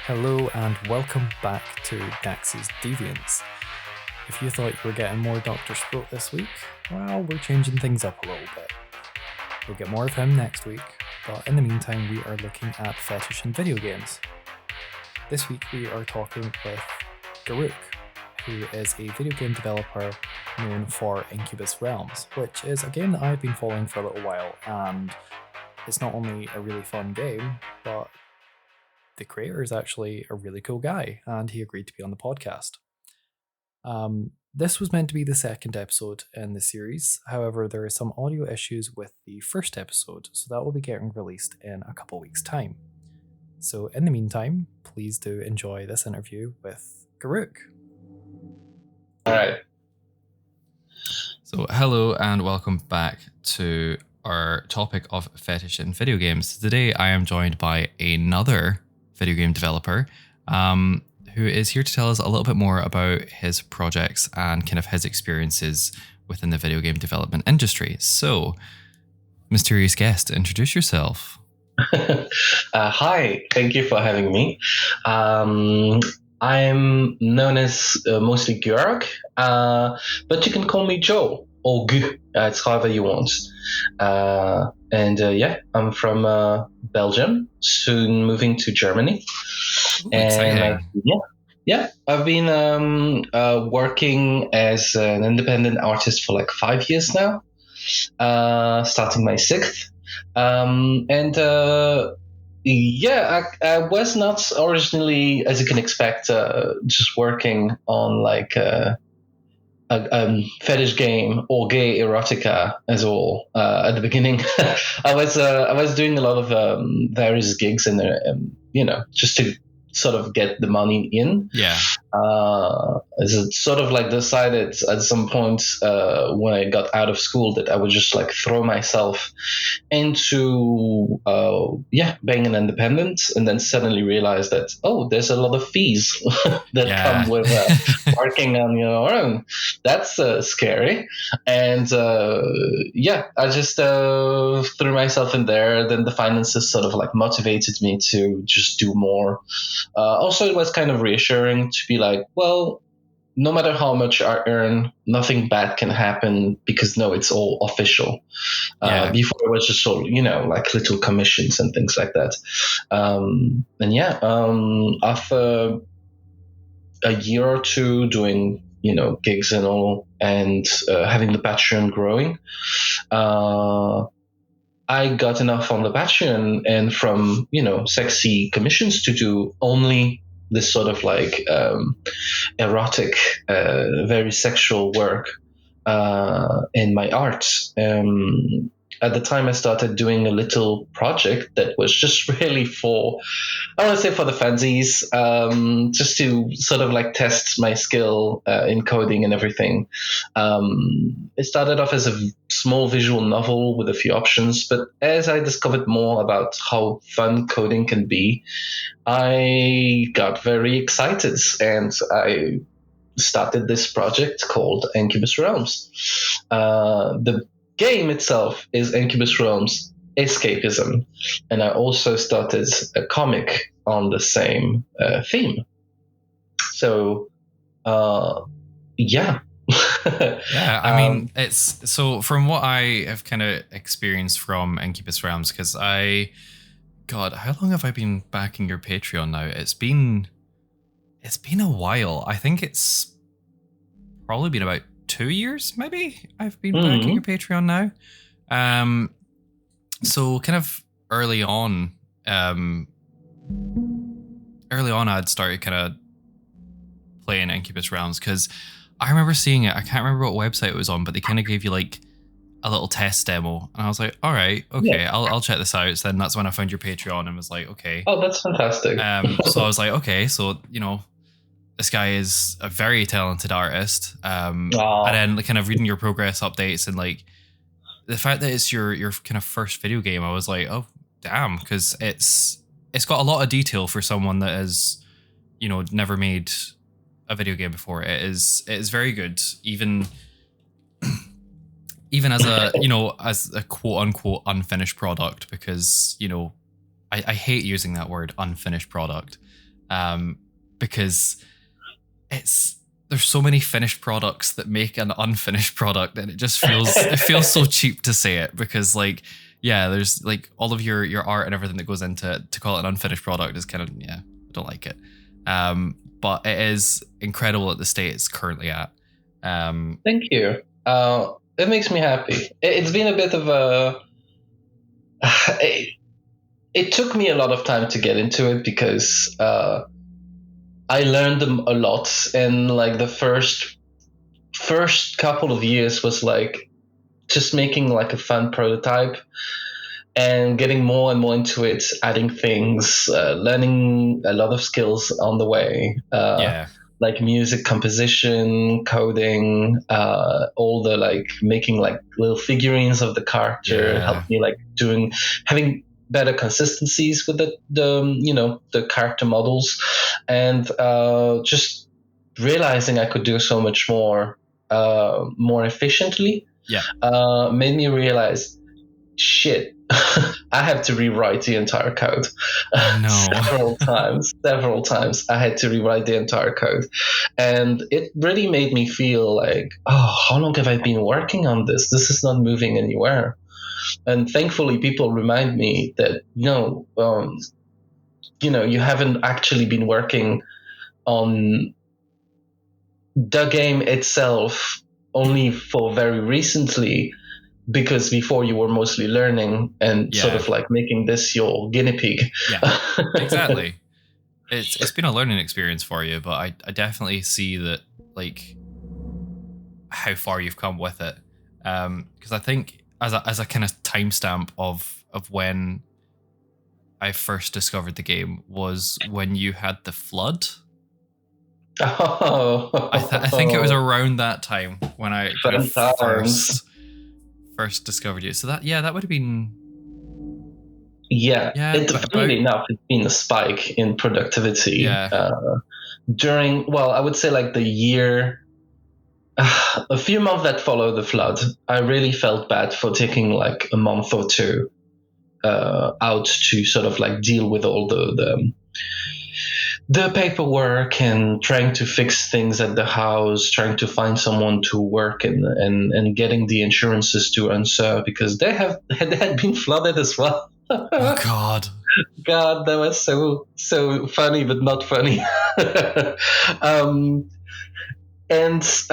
Hello and welcome back to Dax's Deviants. If you thought you were getting more Dr. Sprout this week, well, we're changing things up a little bit. We'll get more of him next week, but in the meantime, we are looking at fetish in video games. This week we are talking with Ghuraok, who is a video game developer known for Incubus Realms, which is a game that I've been following for a little while, and it's not only a really fun game, but the creator is actually a really cool guy, and he agreed to be on the podcast. This was meant to be the second episode in the series. However, there are some audio issues with the first episode, so that will be getting released in a couple weeks' time. So in the meantime, please do enjoy this interview with Ghuraok. All right. So hello and welcome back to our topic of fetish in video games. Today I am joined by another video game developer who is here to tell us a little bit more about his projects and kind of his experiences within the video game development industry. So, mysterious guest, introduce yourself. Hi, thank you for having me. I'm known as mostly Ghuraok, but you can call me Joe or Gu. It's however you want. I'm from Belgium, soon moving to Germany. Ooh, exciting. I've been working as an independent artist for like 5 years now, starting my sixth. I was not originally, as you can expect, just working on like a fetish game or gay erotica as all. At the beginning, I was doing a lot of various gigs and just to sort of get the money in. Yeah. As it sort of like decided at some point when I got out of school that I would just like throw myself into being an independent, and then suddenly realized that there's a lot of fees that come with working on your own. That's scary, and I just threw myself in there. Then the finances sort of like motivated me to just do more. Also, it was kind of reassuring to be like, well, no matter how much I earn, nothing bad can happen because it's all official. Before it was just sort of, like little commissions and things like that. After a year or two doing, gigs and all, and having the Patreon growing, I got enough on the Patreon and from, sexy commissions to do only this sort of like erotic, very sexual work in my art. At the time, I started doing a little project that was just really for the fancies, just to sort of like test my skill in coding and everything. It started off as a small visual novel with a few options, but as I discovered more about how fun coding can be, I got very excited and I started this project called Incubus Realms. The game itself is Incubus Realms Escapism, and I also started a comic on the same theme. So, Yeah, I mean, it's so from what I have kind of experienced from Incubus Realms, because God, how long have I been backing your Patreon now? It's been a while. I think it's probably been about 2 years, maybe. I've been backing your Patreon now. So kind of early on, I'd started kind of playing Incubus Realms because I remember seeing it. I can't remember what website it was on, but they kind of gave you like a little test demo, and I was like, all right, okay, I'll check this out. So then that's when I found your Patreon and was like, okay. Oh, that's fantastic. So I was like, okay, so this guy is a very talented artist. And then kind of reading your progress updates and like the fact that it's your kind of first video game, I was like, oh damn, because it's got a lot of detail for someone that has never made a video game before. It is very good, even as a as a quote unquote unfinished product, because I hate using that word, unfinished product. because there's so many finished products that make an unfinished product, and it just feels so cheap to say it, because like, yeah, there's like all of your art and everything that goes into it. To call it an unfinished product is kind of, I don't like it. But it is incredible at the state it's currently at. Thank you. It makes me happy. It's been a bit of a it took me a lot of time to get into it, because I learned them a lot, and like the first couple of years was like just making like a fun prototype and getting more and more into it, adding things, learning a lot of skills on the way, like music composition, coding, all the like making like little figurines of the character helped me like having better consistencies with the character models, and just realizing I could do so much more efficiently made me realize, shit, I had to rewrite the entire code. Oh, no. several times I had to rewrite the entire code, and it really made me feel like, oh, how long have I been working on this? This is not moving anywhere. And thankfully people remind me that no, you haven't actually been working on the game itself only for very recently, because before you were mostly learning and sort of like making this your guinea pig. Yeah, exactly. It's been a learning experience for you, but I definitely see that, like, how far you've come with it. Because I think as a kind of timestamp of when I first discovered the game was when you had the flood. Oh. I think it was around that time when I kind of first discovered you. So that would have been. Funny enough, it's been a spike in productivity during, well, I would say like the year, a few months that followed the flood. I really felt bad for taking like a month or two out to sort of like deal with all the paperwork and trying to fix things at the house, trying to find someone to work and getting the insurances to answer, because they had been flooded as well. Oh God, that was so funny, but not funny. Just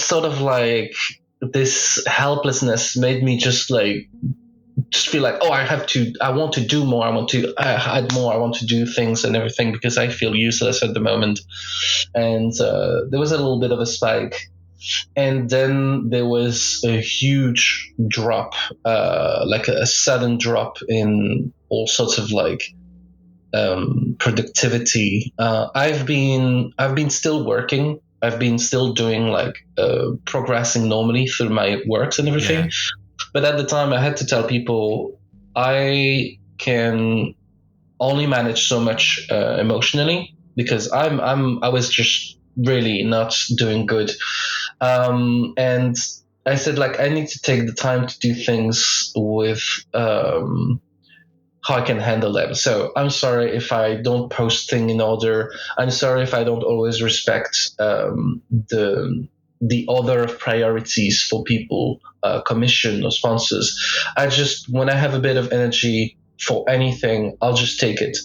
sort of like this helplessness made me just feel like, oh, I want to do more, I want to add more, I want to do things and everything, because I feel useless at the moment. And there was a little bit of a spike, and then there was a huge drop, like a sudden drop in all sorts of like productivity. I've been still working. I've been still doing like progressing normally through my works and everything. But at the time, I had to tell people I can only manage so much emotionally, because I was just really not doing good. And I said, like, I need to take the time to do things with how I can handle them. So I'm sorry if I don't post things in order. I'm sorry if I don't always respect the order of priorities for people, commission or sponsors. When I have a bit of energy for anything, I'll just take it.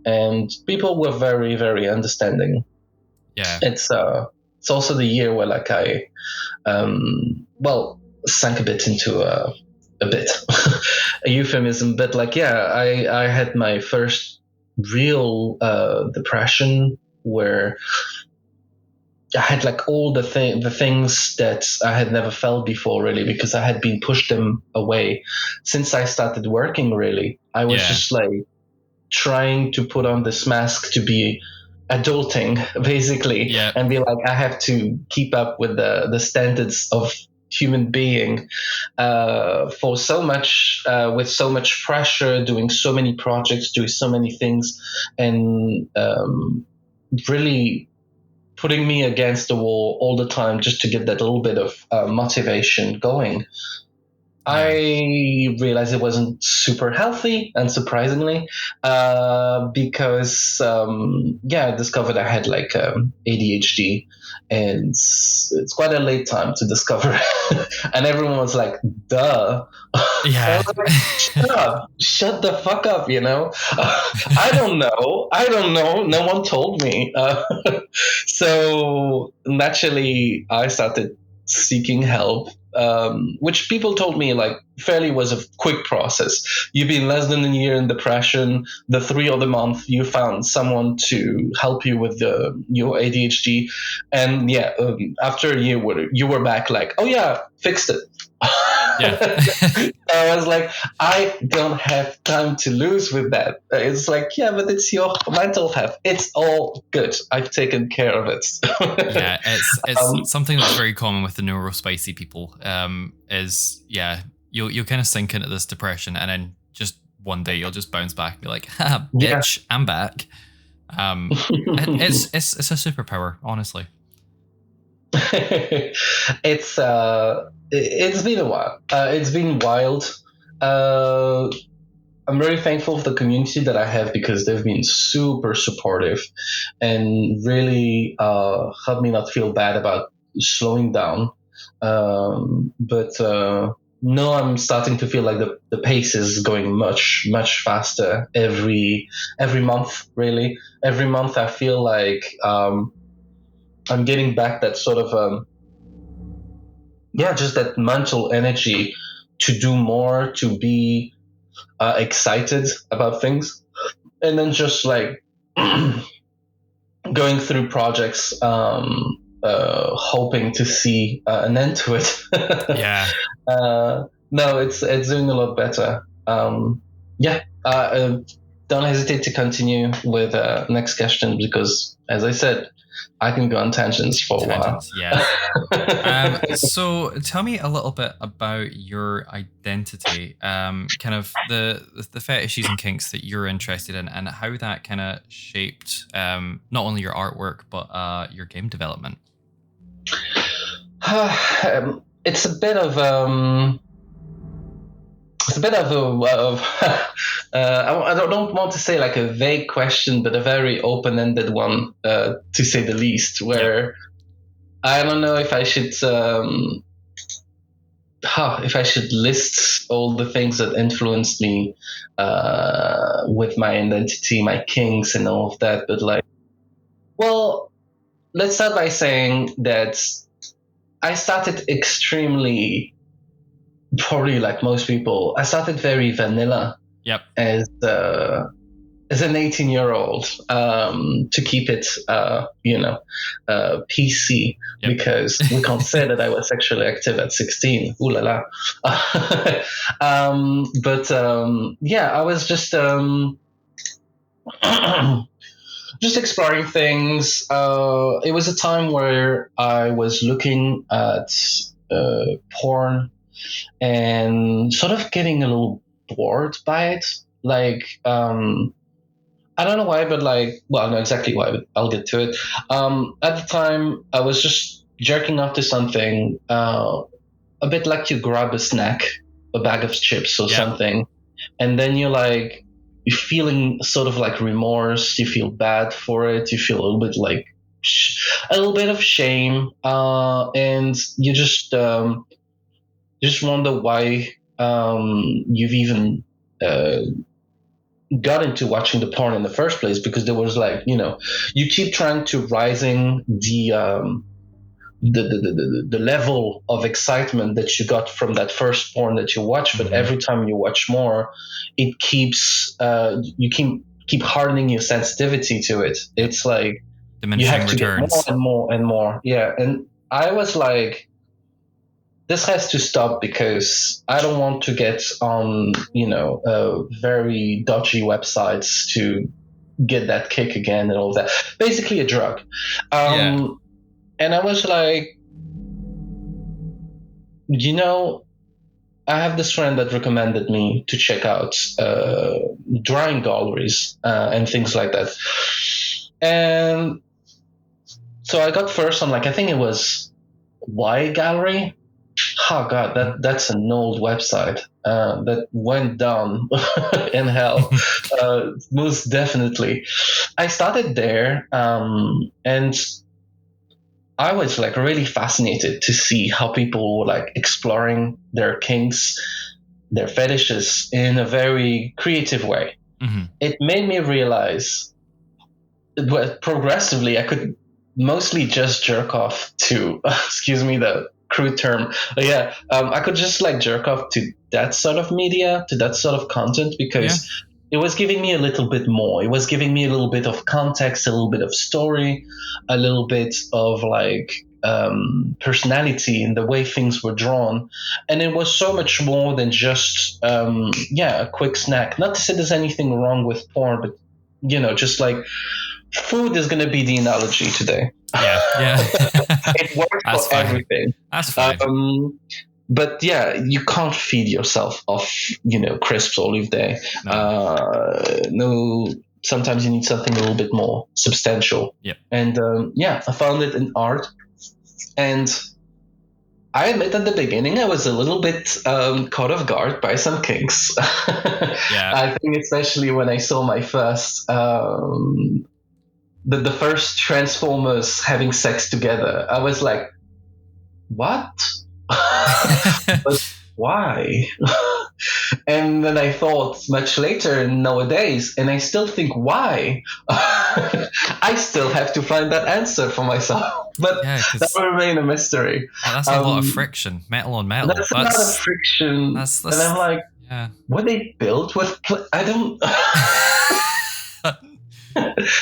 And people were very, very understanding. Yeah. It's also the year where like I sank a bit into a bit a euphemism, but like, I had my first real depression, where I had like all the things that I had never felt before, really, because I had been pushed them away since I started working. Really, I was just like trying to put on this mask to be adulting, basically, and be like, I have to keep up with the standards of human being, for so much, with so much pressure, doing so many projects, doing so many things, and really putting me against the wall all the time just to get that little bit of motivation going. I realized it wasn't super healthy, unsurprisingly, because I discovered I had like ADHD, and it's quite a late time to discover. And everyone was like, "Duh." Yeah. Like, shut the fuck up, I don't know, no one told me. So naturally I started seeking help, which people told me like fairly was a quick process. You've been less than a year in depression, the 3 other month you found someone to help you with your ADHD, and after a year you were back like, oh yeah, fixed it. Yeah. I was like, I don't have time to lose with that. It's like, yeah, but it's your mental health. It's all good. I've taken care of it. Yeah, it's something that's very common with the neurospicy people. You'll kind of sink into this depression, and then just one day you'll just bounce back and be like, "Ha, bitch, I'm back." It's a superpower, honestly. It's been a while. It's been wild. I'm very thankful for the community that I have because they've been super supportive and really helped me not feel bad about slowing down. But no, I'm starting to feel like the pace is going much, much faster every month, really. Every month I feel like I'm getting back that sort of just that mental energy to do more, to be excited about things, and then just like going through projects, hoping to see an end to it. Yeah. No, it's doing a lot better. Don't hesitate to continue with next question because, as I said, I can go on tangents for a while. Yeah. So tell me a little bit about your identity, kind of the fetishes and kinks that you're interested in, and how that kind of shaped not only your artwork but your game development. It's a bit of I don't want to say like a vague question, but a very open-ended one, to say the least. Where I don't know if I should list all the things that influenced me with my identity, my kinks, and all of that. But let's start by saying that I started extremely, probably like most people, I started very vanilla. Yep. As an 18-year-old, to keep it, PC, because we can't say that I was sexually active at 16. Ooh la la. I was just just exploring things. It was a time where I was looking at porn and sort of getting a little bored by it. I don't know why, but I know exactly why, but I'll get to it. At the time, I was just jerking off to something, a bit like you grab a snack, a bag of chips or something, and then you're feeling sort of like remorse. You feel bad for it. You feel a little bit like a little bit of shame, and you just wonder why you've even got into watching the porn in the first place, because there was you keep trying to rising the level of excitement that you got from that first porn that you watch, but every time you watch more, it keeps you keep hardening your sensitivity to it. It's like diminishing you have to returns. get more and more and more. Yeah, and I was like, this has to stop because I don't want to get on, very dodgy websites to get that kick again and all that. Basically a drug. And I was like, I have this friend that recommended me to check out drawing galleries and things like that. And so I got first on I think it was Y Gallery. Oh god, that's an old website that went down in hell. Most definitely. I started there, and I was like really fascinated to see how people were like exploring their kinks, their fetishes in a very creative way. Mm-hmm. It made me realize that progressively I could mostly just jerk off to, excuse me, the crude term. But yeah, I could just like jerk off to that sort of media, to that sort of content, because it was giving me a little bit more. It was giving me a little bit of context, a little bit of story, a little bit of like personality in the way things were drawn. And it was so much more than just, a quick snack. Not to say there's anything wrong with porn, but, just like food is going to be the analogy today. Yeah. It works That's for fine. everything. That's fine. But yeah, you can't feed yourself off, crisps all day. No. Sometimes you need something a little bit more substantial. Yep. And I found it in art. And I admit at the beginning I was a little bit caught off guard by some kinks. Yeah. I think especially when I saw my first the first Transformers having sex together, I was like, what? But why? And then I thought much later nowadays, and I still think, why? I still have to find that answer for myself. But that will remain a mystery. That's a lot of friction, metal on metal. That's a lot of friction. That's, and I'm like, were they built with... I don't...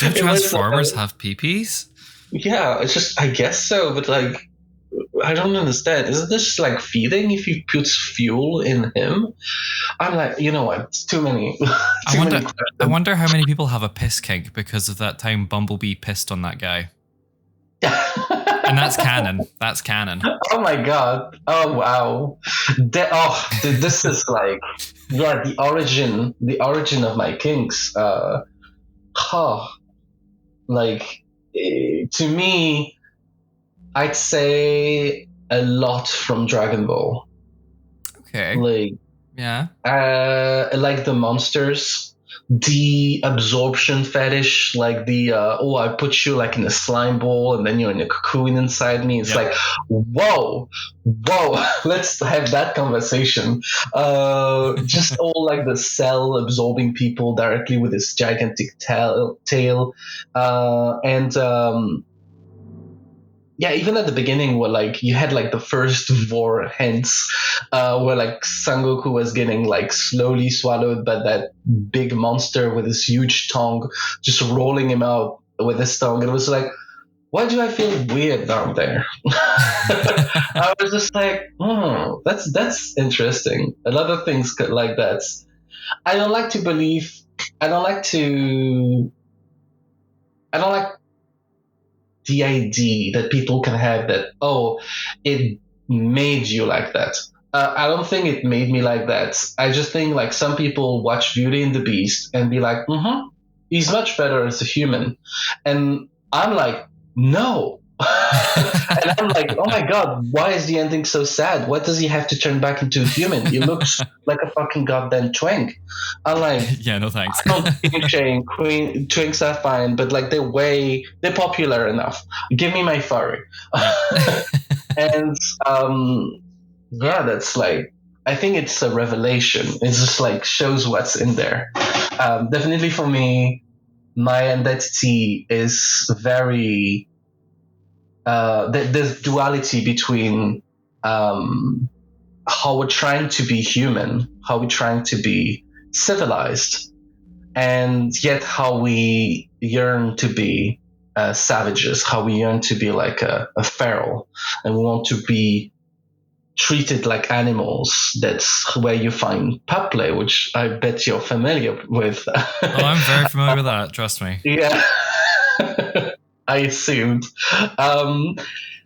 Do Transformers have peepees? Yeah, it's just, I guess so, but like, I don't understand. Isn't this like feeding if you put fuel in him? I'm like, you know what? It's too many. I wonder how many people have a piss kink because of that time Bumblebee pissed on that guy. And that's canon. That's canon. Oh my god. Oh wow. This is like, the origin of my kinks. To me, I'd say a lot from Dragon Ball. Okay. Like the monsters, the absorption fetish, like the I put you like in a slime ball and then you're in a cocoon inside me. It's like, whoa, let's have that conversation. Just all like the cell absorbing people directly with this gigantic tail, even at the beginning where like you had like the first vor hints where like Sangoku was getting like slowly swallowed by that big monster with his huge tongue just rolling him out with his tongue. And it was like, why do I feel weird down there? I was just like, that's interesting. A lot of things like that. I don't like the idea that people can have that, it made you like that. I don't think it made me like that. I just think like some people watch Beauty and the Beast and be like, he's much better as a human. And I'm like, no. And I'm like, oh my god, why is the ending so sad? Why does he have to turn back into a human? He looks like a fucking goddamn twink. I'm like, yeah, no thanks. I don't think twinks are fine, but like they're popular enough. Give me my furry. And that's like, I think it's a revelation. It just like shows what's in there. Definitely for me, my identity is very there's duality between how we're trying to be human, how we're trying to be civilized, and yet how we yearn to be savages, how we yearn to be like a feral, and we want to be treated like animals. That's where you find pup play, which I bet you're familiar with. I'm very familiar with that, trust me. Yeah. I assumed.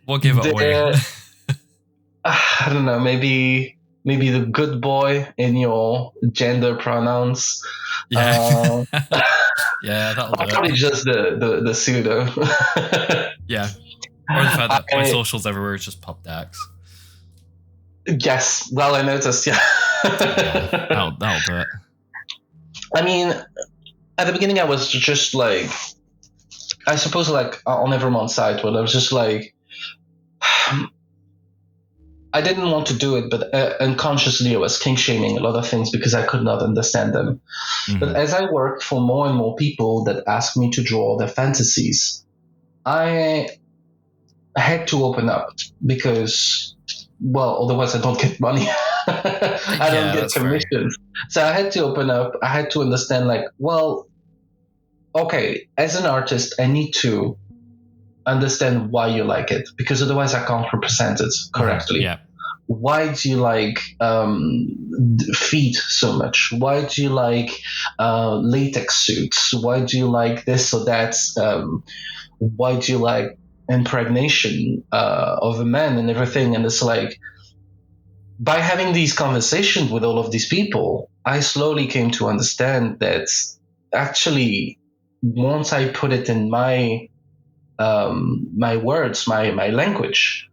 What gave it away? I don't know, maybe the good boy in your gender pronouns. Yeah. Yeah, that'll do probably it. Just the pseudo. Yeah. Or the fact that my socials everywhere is just pup dax. Yes, well, I noticed. Yeah, that'll do it. I mean, at the beginning, I was just like, I suppose, like on everyone's side, but I was just like, I didn't want to do it, but unconsciously I was kink shaming a lot of things because I could not understand them. But as I worked for more and more people that asked me to draw their fantasies, I had to open up because, well, otherwise I don't get money. I don't get commissions. So I had to open up. I had to understand, like, well, okay, as an artist, I need to understand why you like it because otherwise I can't represent it correctly. Yeah. Why do you like feet so much? Why do you like latex suits? Why do you like this or that? Why do you like impregnation of a man and everything? And it's like, by having these conversations with all of these people, I slowly came to understand that actually, once I put it in my my words, my language,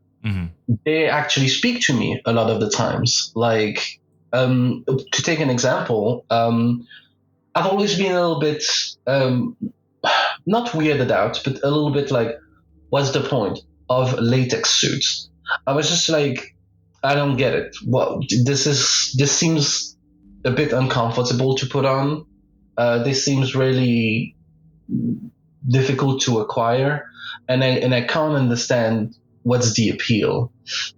they actually speak to me a lot of the times. Like, to take an example, I've always been a little bit not weirded out, but a little bit like, what's the point of latex suits? I was just like, I don't get it. Well, this seems a bit uncomfortable to put on. This seems really difficult to acquire, and I can't understand what's the appeal.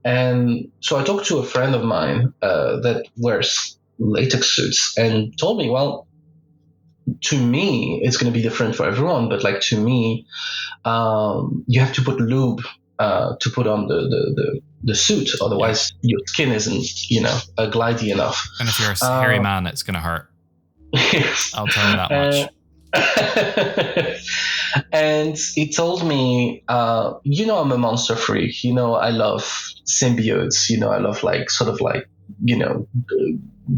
And so I talked to a friend of mine that wears latex suits and told me, well, to me, it's going to be different for everyone, but like to me, you have to put lube to put on the suit, otherwise your skin isn't, glidey enough. And if you're a hairy man, it's going to hurt. I'll tell you that much. And he told me, I'm a monster freak. I love symbiotes. I love like sort of like,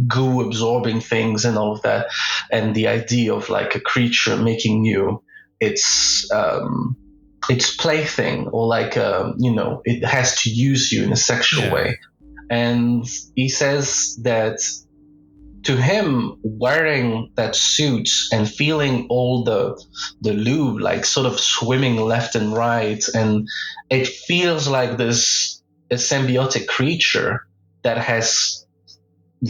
goo absorbing things and all of that. And the idea of like a creature making you its plaything, or like, it has to use you in a sexual way. And he says that to him, wearing that suit and feeling all the lube like sort of swimming left and right, and it feels like this a symbiotic creature that has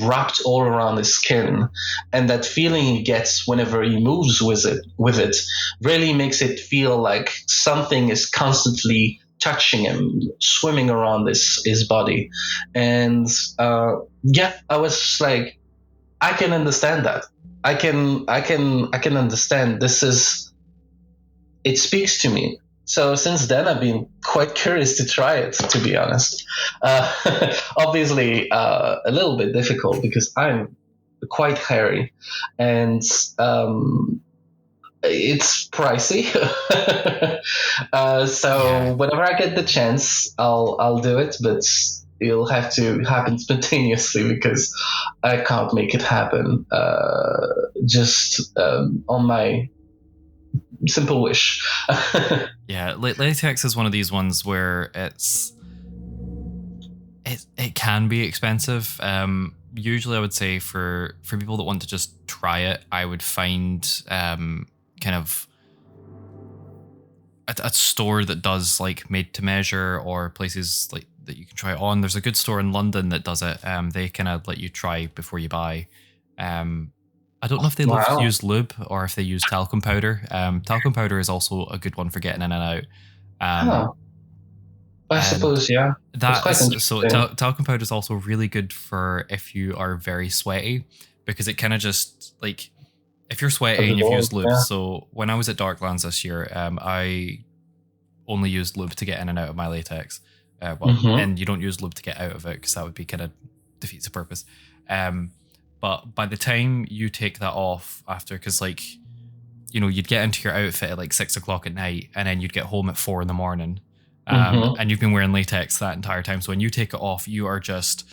wrapped all around his skin, and that feeling he gets whenever he moves with it really makes it feel like something is constantly touching him, swimming around his body. And I was just like, I can understand that. I can understand. It speaks to me. So since then, I've been quite curious to try it, to be honest. Obviously, a little bit difficult because I'm quite hairy, and it's pricey. So whenever I get the chance, I'll do it, but it'll have to happen spontaneously because I can't make it happen just on my simple wish. Latex is one of these ones where it can be expensive. Usually I would say for people that want to just try it, I would find kind of a store that does like made to measure, or places like that you can try it on. There's a good store in London that does it. They kind of let you try before you buy. I don't know if they use lube or if they use talcum powder. Talcum powder is also a good one for getting in and out. I suppose, yeah. So talcum powder is also really good for if you are very sweaty, because it kind of just like, if you're sweaty and you've used lube. So when I was at Darklands this year, I only used lube to get in and out of my latex. And you don't use lube to get out of it because that would be kind of defeats the purpose. But by the time you take that off after, because like, you'd get into your outfit at like 6 o'clock at night, and then you'd get home at 4 a.m. And you've been wearing latex that entire time. So when you take it off, you are just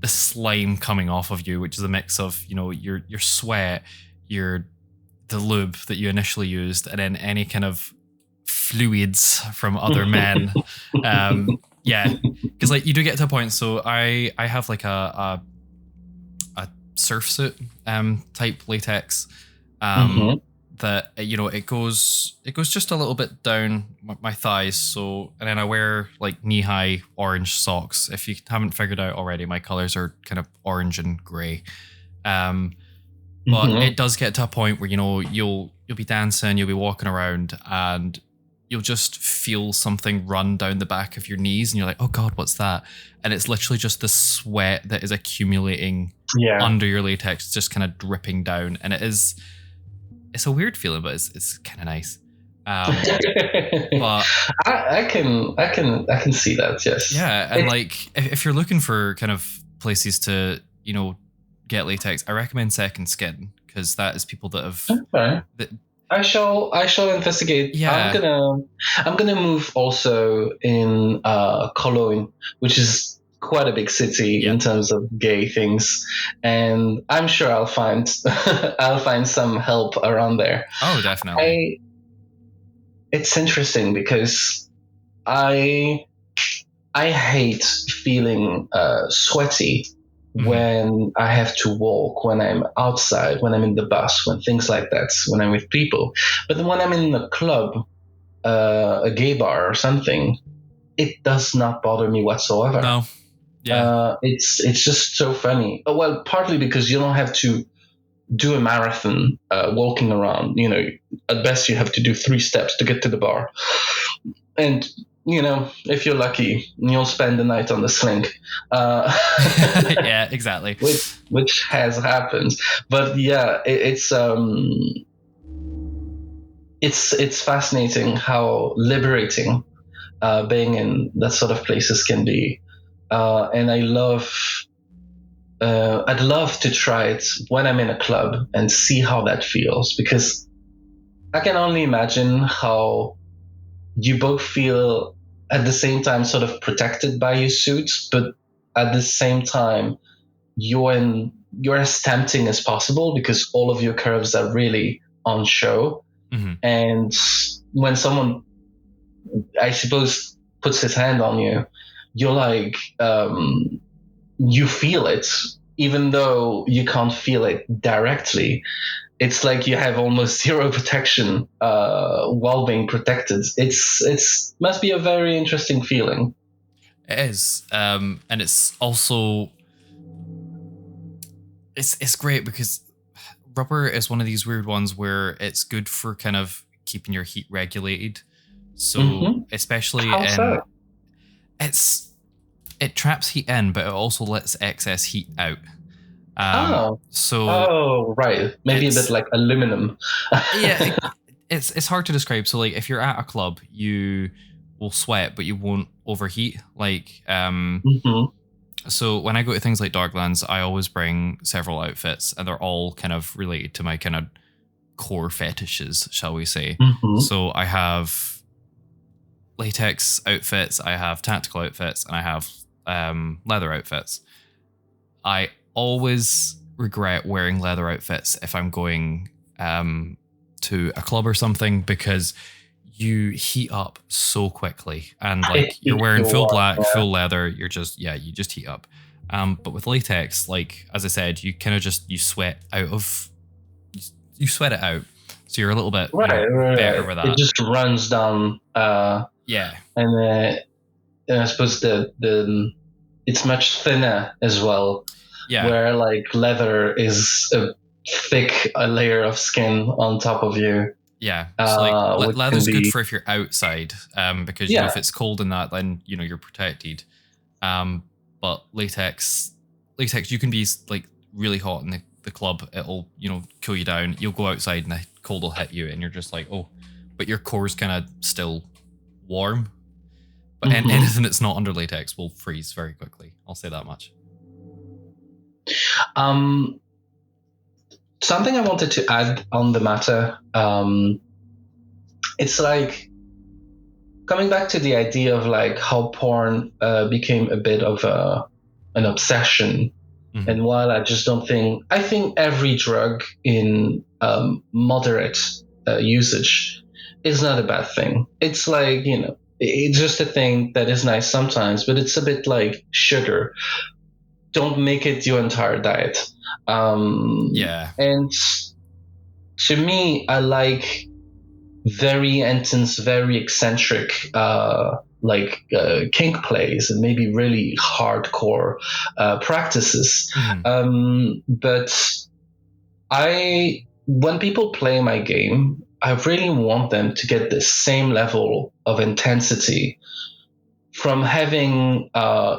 the slime coming off of you, which is a mix of, your sweat, the lube that you initially used, and then any kind of fluids from other men. Yeah, because like you do get to a point. So I have like a surf suit type latex that it goes just a little bit down my thighs. So and then I wear like knee high orange socks. If you haven't figured out already, my colors are kind of orange and grey. But it does get to a point where you'll be dancing, you'll be walking around, and you'll just feel something run down the back of your knees, and you're like, oh God, what's that? And it's literally just the sweat that is accumulating under your latex, just kind of dripping down. And it's a weird feeling, but it's kind of nice. But I can see that, yes. Yeah, and like if you're looking for kind of places to, get latex, I recommend Second Skin, because that is people that have I shall investigate. Yeah. I'm gonna move also in Cologne, which is quite a big city in terms of gay things, and I'm sure I'll find I'll find some help around there. Oh, definitely. It's interesting because I hate feeling sweaty when I have to walk, when I'm outside, when I'm in the bus, when things like that, when I'm with people. But then when I'm in a club, a gay bar or something, it does not bother me whatsoever. No. Yeah. It's just so funny. Well, partly because you don't have to do a marathon walking around. At best you have to do 3 steps to get to the bar. And if you're lucky, you'll spend the night on the sling. Yeah, exactly. Which has happened. But yeah, it's fascinating how liberating being in that sort of places can be. And I'd love to try it when I'm in a club and see how that feels, because I can only imagine how you both feel at the same time sort of protected by your suits, but at the same time you're as tempting as possible because all of your curves are really on show. And when someone, I suppose, puts his hand on you, you're like, you feel it, even though you can't feel it directly. It's like you have almost zero protection while being protected. It's must be a very interesting feeling. It is, and it's also it's great because rubber is one of these weird ones where it's good for kind of keeping your heat regulated. So especially it traps heat in, but it also lets excess heat out. Right. Maybe a bit like aluminum. Yeah, it's hard to describe. So like if you're at a club, you will sweat, but you won't overheat. Like so when I go to things like Darklands, I always bring several outfits, and they're all kind of related to my kind of core fetishes, shall we say. So I have latex outfits, I have tactical outfits, and I have leather outfits. I always regret wearing leather outfits if I'm going to a club or something, because you heat up so quickly, and like you're wearing full black, full leather, you just heat up. But with latex, like as I said, you kind of just you sweat it out, so you're a little bit better with that. It just runs down. And I suppose the it's much thinner as well. Yeah. Where like leather is a thick layer of skin on top of you. Yeah. So like leather's good for if you're outside, because if it's cold in that, then you're protected. But latex, you can be like really hot in the club. It'll cool you down. You'll go outside and the cold will hit you, and you're just like, oh, but your core's kind of still warm. But anything that's not under latex will freeze very quickly. I'll say that much. Something I wanted to add on the matter, it's like coming back to the idea of like how porn became a bit of an obsession. And while I think every drug in moderate usage is not a bad thing. It's like, It's just a thing that is nice sometimes, but it's a bit like sugar. Don't make it your entire diet. And to me, I like very intense, very eccentric, kink plays and maybe really hardcore practices. But when people play my game, I really want them to get the same level of intensity from having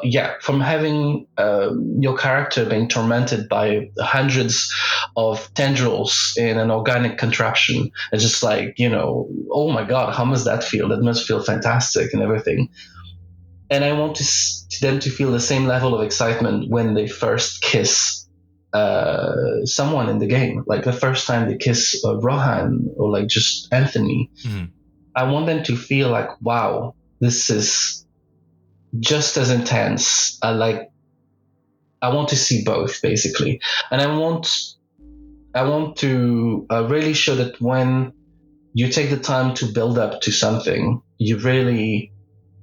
your character being tormented by hundreds of tendrils in an organic contraption. It's just like, oh my god, how must that feel? That must feel fantastic and everything. And I want them to feel the same level of excitement when they first kiss someone in the game, like the first time they kiss Rohan or like just Anthony. I want them to feel like, wow, this is just as intense. I want to see both, basically, and I want to really show that when you take the time to build up to something, you really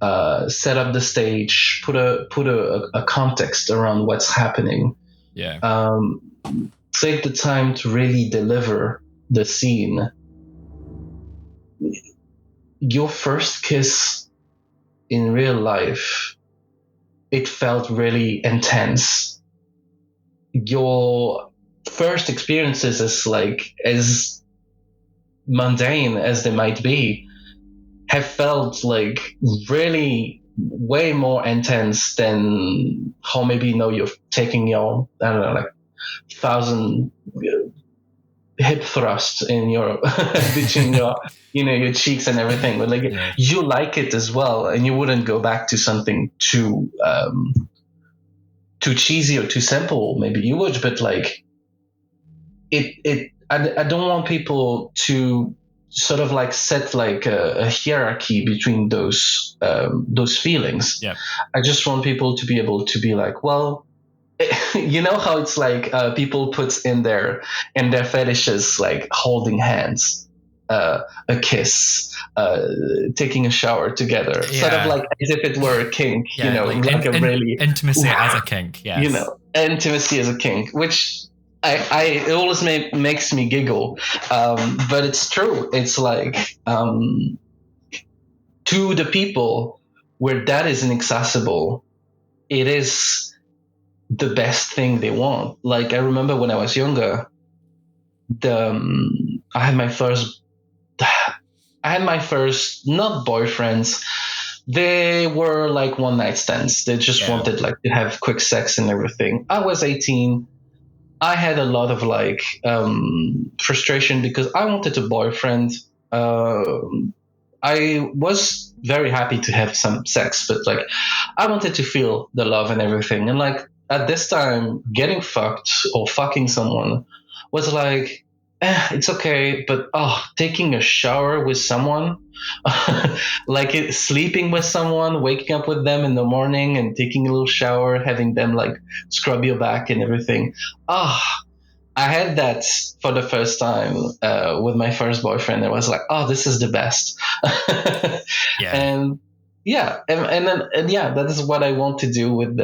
set up the stage, put a context around what's happening. Take the time to really deliver the scene. Your first kiss in real life, it felt really intense. Your first experiences, as mundane as they might be, have felt like really way more intense than how maybe you're taking your, I don't know, like 1,000 hip thrusts in your between your your cheeks and everything, but you like it as well, and you wouldn't go back to something too cheesy or too simple. Maybe you would, but like I don't want people to sort of like set like a hierarchy between those feelings. I just want people to be able to be like, well, you know how it's like people put in their fetishes, like holding hands, a kiss, taking a shower together, sort of like as if it were a kink, like a really intimacy as a kink. Intimacy as a kink, which it always makes me giggle, but it's true. It's like to the people where that is inaccessible, it is the best thing they want. Like I remember when I was younger, I had my first not boyfriends. They were like one night stands. They just wanted like to have quick sex and everything. I was 18. I had a lot of like frustration because I wanted a boyfriend. I was very happy to have some sex, but like I wanted to feel the love and everything. And like at this time, getting fucked or fucking someone was like, it's okay, but taking a shower with someone, like sleeping with someone, waking up with them in the morning and taking a little shower, having them like scrub your back and everything. I had that for the first time with my first boyfriend. I was like, this is the best. And that is what I want to do with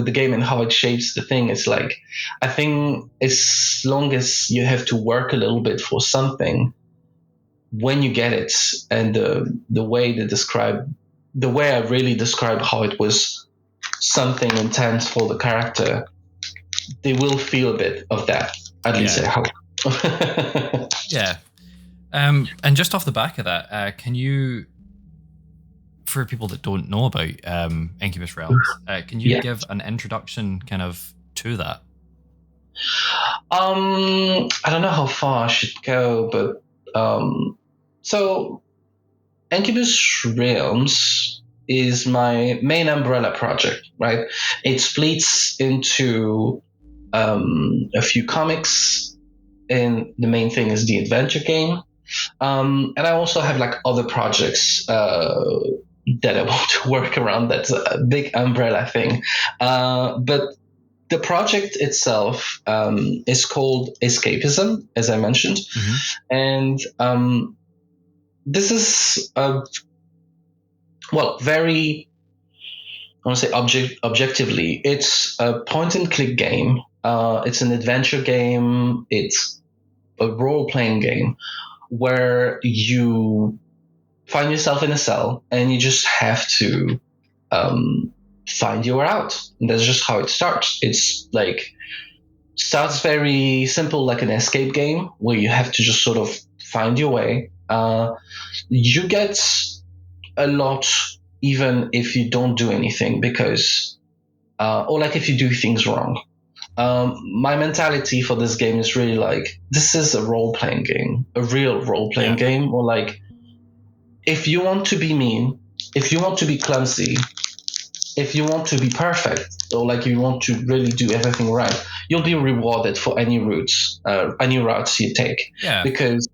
the game and how it shapes the thing. It's like, I think as long as you have to work a little bit for something, when you get it, and the way I really describe how it was something intense for the character, they will feel a bit of that, at least I hope. And just off the back of that, can you, for people that don't know about Incubus Realms, can you give an introduction kind of to that? I don't know how far I should go, but so Incubus Realms is my main umbrella project, right? It splits into a few comics, and the main thing is the adventure game. And I also have like other projects that I want to work around. That's a big umbrella thing. But the project itself is called Escapism, as I mentioned. And this is well, very, I want to say objectively, it's a point and click game. It's an adventure game. It's a role playing game where you find yourself in a cell and you just have to find your way out. And that's just how it starts. It's like starts very simple, like an escape game where you have to just sort of find your way. You get a lot even if you don't do anything because, or like if you do things wrong. My mentality for this game is really like, this is a role playing game, a real role playing game, or like, if you want to be mean, if you want to be clumsy, if you want to be perfect, or like you want to really do everything right, you'll be rewarded for any routes you take. Yeah. Because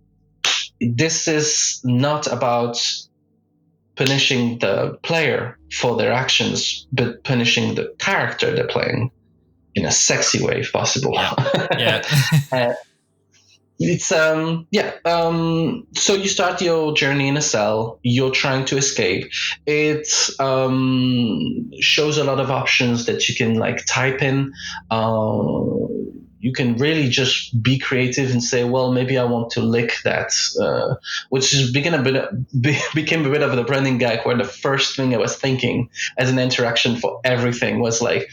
this is not about punishing the player for their actions, but punishing the character they're playing in a sexy way, if possible. Yeah. It's so you start your journey in a cell, you're trying to escape. It shows a lot of options that you can like type in. You can really just be creative and say, well, maybe I want to lick that, which is became a bit of a branding gag, where the first thing I was thinking as an interaction for everything was like,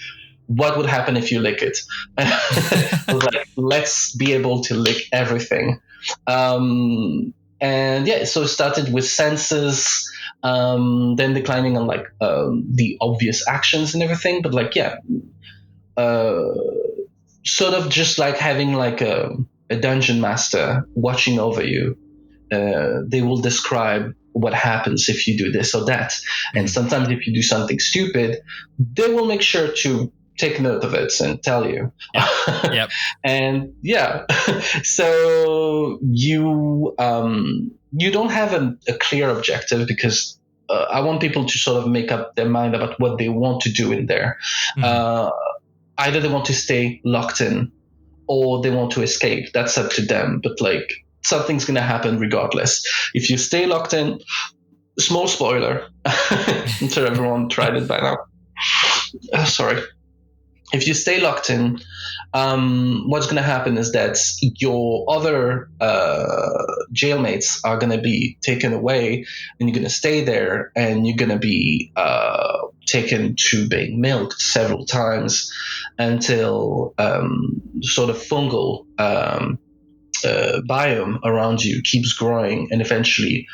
what would happen if you lick it? I was like, let's be able to lick everything. And yeah, so it started with senses, then declining on like the obvious actions and everything. But like, yeah, sort of just like having like a dungeon master watching over you. They will describe what happens if you do this or that. And sometimes if you do something stupid, they will make sure to take note of it and tell you. Yep. And yeah, so you don't have a clear objective, because I want people to sort of make up their mind about what they want to do in there. Either they want to stay locked in or they want to escape. That's up to them. But like, something's going to happen regardless. If you stay locked in, small spoiler, I'm sure everyone tried it by now. Sorry. If you stay locked in, what's going to happen is that your other jailmates are going to be taken away, and you're going to stay there, and you're going to be taken to being milked several times until sort of fungal biome around you keeps growing and eventually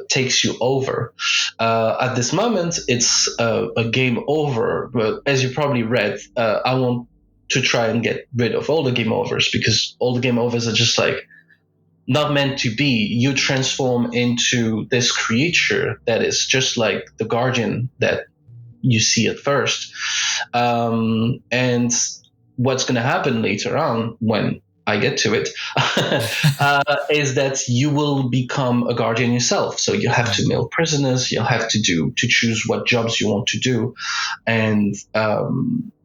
takes you over. At this moment, it's a game over, but as you probably read, I want to try and get rid of all the game overs, because all the game overs are just like not meant to be. You transform into this creature that is just like the guardian that you see at first. And what's going to happen later on, when I get to it, is that you will become a guardian yourself. So you have to mail prisoners. You'll have to choose what jobs you want to do, and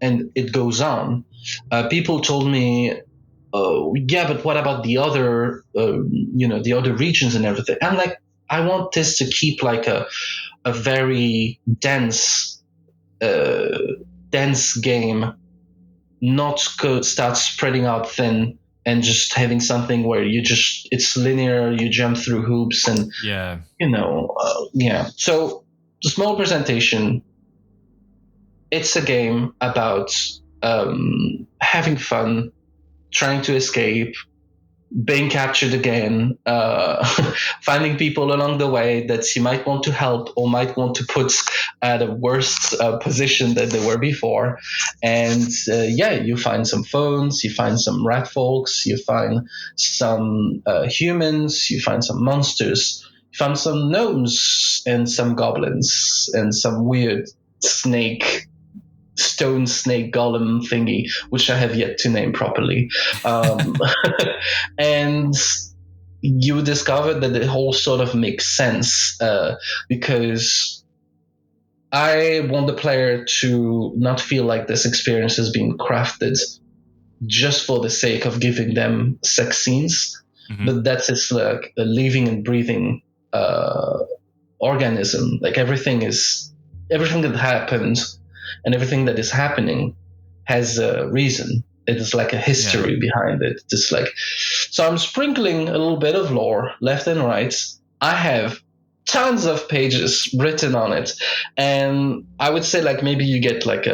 it goes on. People told me, yeah, but what about the other, the other regions and everything? I'm like, I want this to keep like a very dense game, not start spreading out thin and just having something where it's linear, you jump through hoops, and So the small presentation, it's a game about having fun, trying to escape, being captured again, finding people along the way that you might want to help or might want to put at a worse position than they were before. And you find some phones, you find some rat folks, you find some humans, you find some monsters, you find some gnomes and some goblins and some weird stone snake golem thingy, which I have yet to name properly. And you discover that the whole sort of makes sense, because I want the player to not feel like this experience is being crafted just for the sake of giving them sex scenes, but that it's like a living and breathing organism. Like everything that happens and everything that is happening has a reason. It is like a history behind it. Just like, so I'm sprinkling a little bit of lore left and right. I have tons of pages written on it, and I would say like maybe you get like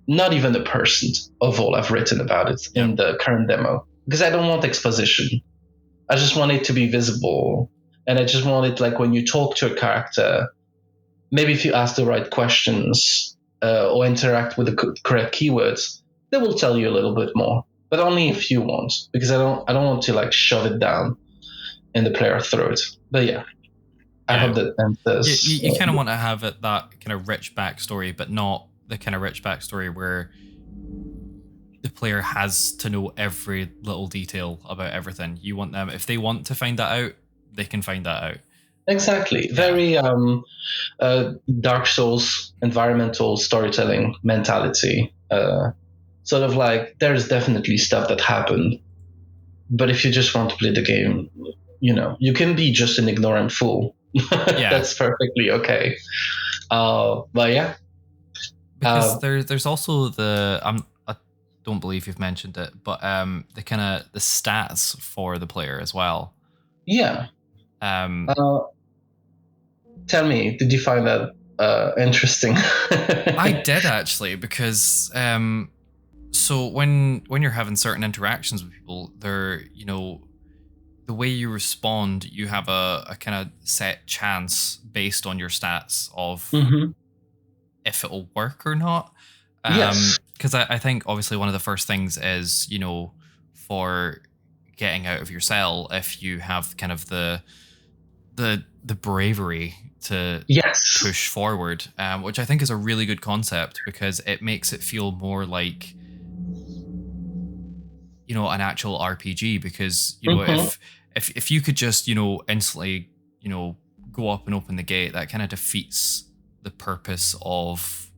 not even 1% of all I've written about it in the current demo, because I don't want exposition. I just want it to be visible, and I just want it like when you talk to a character, maybe if you ask the right questions or interact with the correct keywords, they will tell you a little bit more, but only if you want, because I don't want to like shove it down in the player's throat. But yeah, I hope that answers. You kind of want to have it that kind of rich backstory, but not the kind of rich backstory where the player has to know every little detail about everything. You want them, if they want to find that out, they can find that out. Exactly. Very Dark Souls environmental storytelling mentality. Sort of like there's definitely stuff that happened, but if you just want to play the game, you can be just an ignorant fool. That's perfectly okay. But yeah, because there's also I don't believe you've mentioned it, but the kind of the stats for the player as well. Yeah. Tell me, did you find that interesting? I did actually, because so when you're having certain interactions with people, they're the way you respond, you have a kind of set chance based on your stats of if it'll work or not. Yes. Because I think obviously one of the first things is, for getting out of your cell, if you have kind of the bravery to push forward, which I think is a really good concept, because it makes it feel more like an actual RPG, because if you could just instantly go up and open the gate, that kind of defeats the purpose of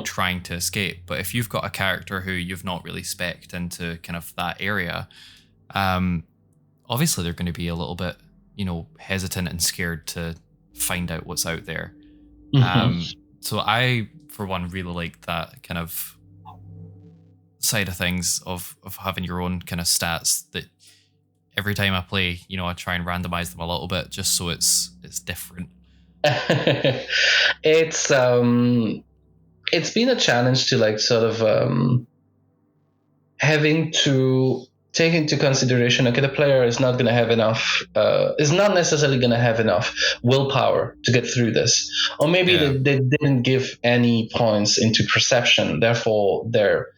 trying to escape. But if you've got a character who you've not really spec'd into kind of that area, obviously they're going to be a little bit hesitant and scared to find out what's out there. So I, for one, really like that kind of side of things of having your own kind of stats, that every time I play, I try and randomize them a little bit just so it's different. It's been a challenge to like sort of having to take into consideration, okay, the player is not going to have enough, is not necessarily going to have enough willpower to get through this. Or maybe they didn't give any points into perception, therefore their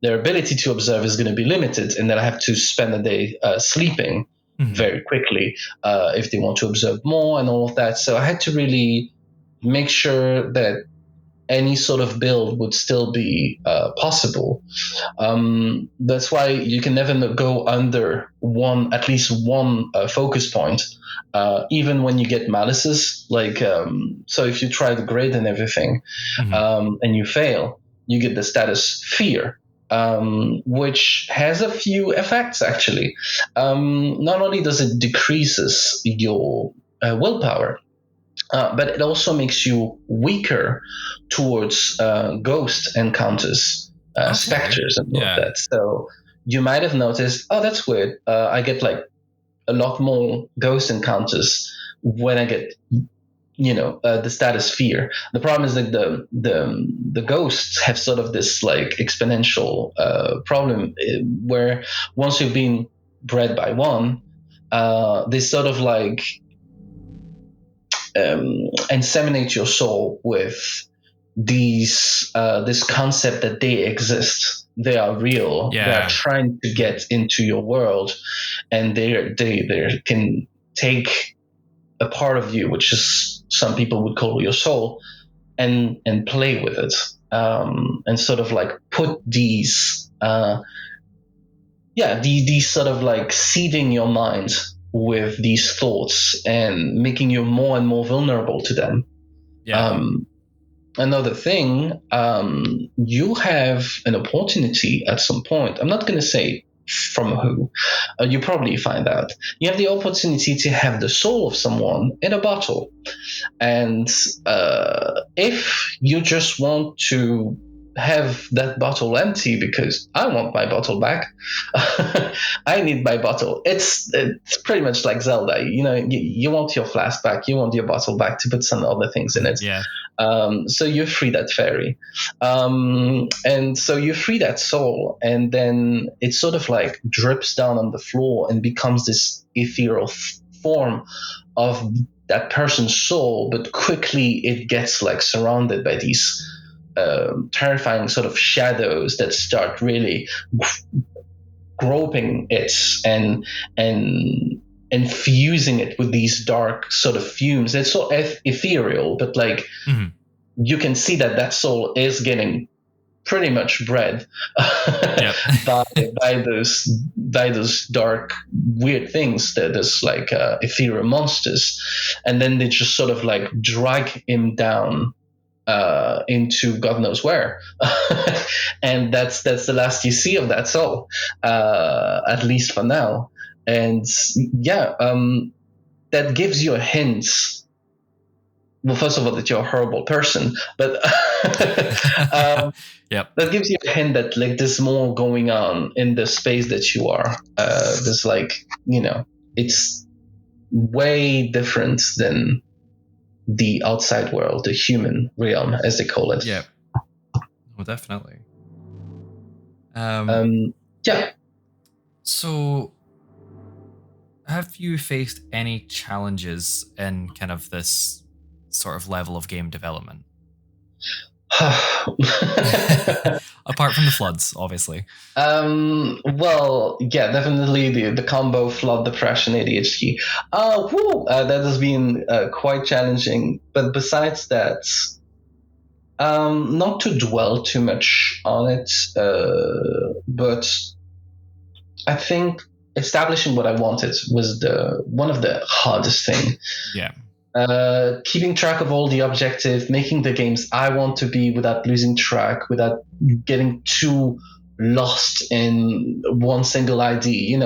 ability to observe is going to be limited, and then I have to spend a day sleeping very quickly if they want to observe more and all of that. So I had to really make sure that any sort of build would still be possible. That's why you can never go under at least one focus point, even when you get malices. Like, so if you try the grade and everything, and you fail, you get the status fear, which has a few effects actually. Not only does it decreases your willpower, but it also makes you weaker towards ghost encounters, specters, and all of that. So you might have noticed, oh, that's weird. I get like a lot more ghost encounters when I get, the status fear. The problem is that the ghosts have sort of this like exponential problem where once you've been bred by one, they sort of like inseminate your soul with this concept that they exist, they are real, they are trying to get into your world, and they can take a part of you, which is some people would call your soul, and play with it, and sort of like put these sort of like seeding your mind with these thoughts and making you more and more vulnerable to them. Another thing, you have an opportunity at some point, I'm not going to say from who. You probably find out. You have the opportunity to have the soul of someone in a bottle. And if you just want to have that bottle empty because I want my bottle back, I need my bottle. It's pretty much like Zelda. You want your flask back, you want your bottle back to put some other things in it. Yeah. So you free that fairy, and so you free that soul, and then it sort of like drips down on the floor and becomes this ethereal form of that person's soul, but quickly it gets like surrounded by these terrifying sort of shadows that start really groping it and fusing it with these dark sort of fumes. It's so ethereal, but like you can see that soul is getting pretty much bred by those dark weird things, that is like ethereal monsters, and then they just sort of like drag him down into God knows where, and that's the last you see of that soul, at least for now. And that gives you a hint. Well, first of all, that you're a horrible person, but that gives you a hint that like there's more going on in the space that you are. There's like, it's way different than the outside world, the human realm, as they call it. Yeah. Well, definitely. So, have you faced any challenges in kind of this sort of level of game development? Apart from the floods, obviously. Well, yeah, definitely the combo flood, depression, ADHD. That has been quite challenging. But besides that, not to dwell too much on it, but I think establishing what I wanted was one of the hardest thing. Yeah. Keeping track of all the objectives, making the games I want to be without losing track, without getting too lost in one single idea.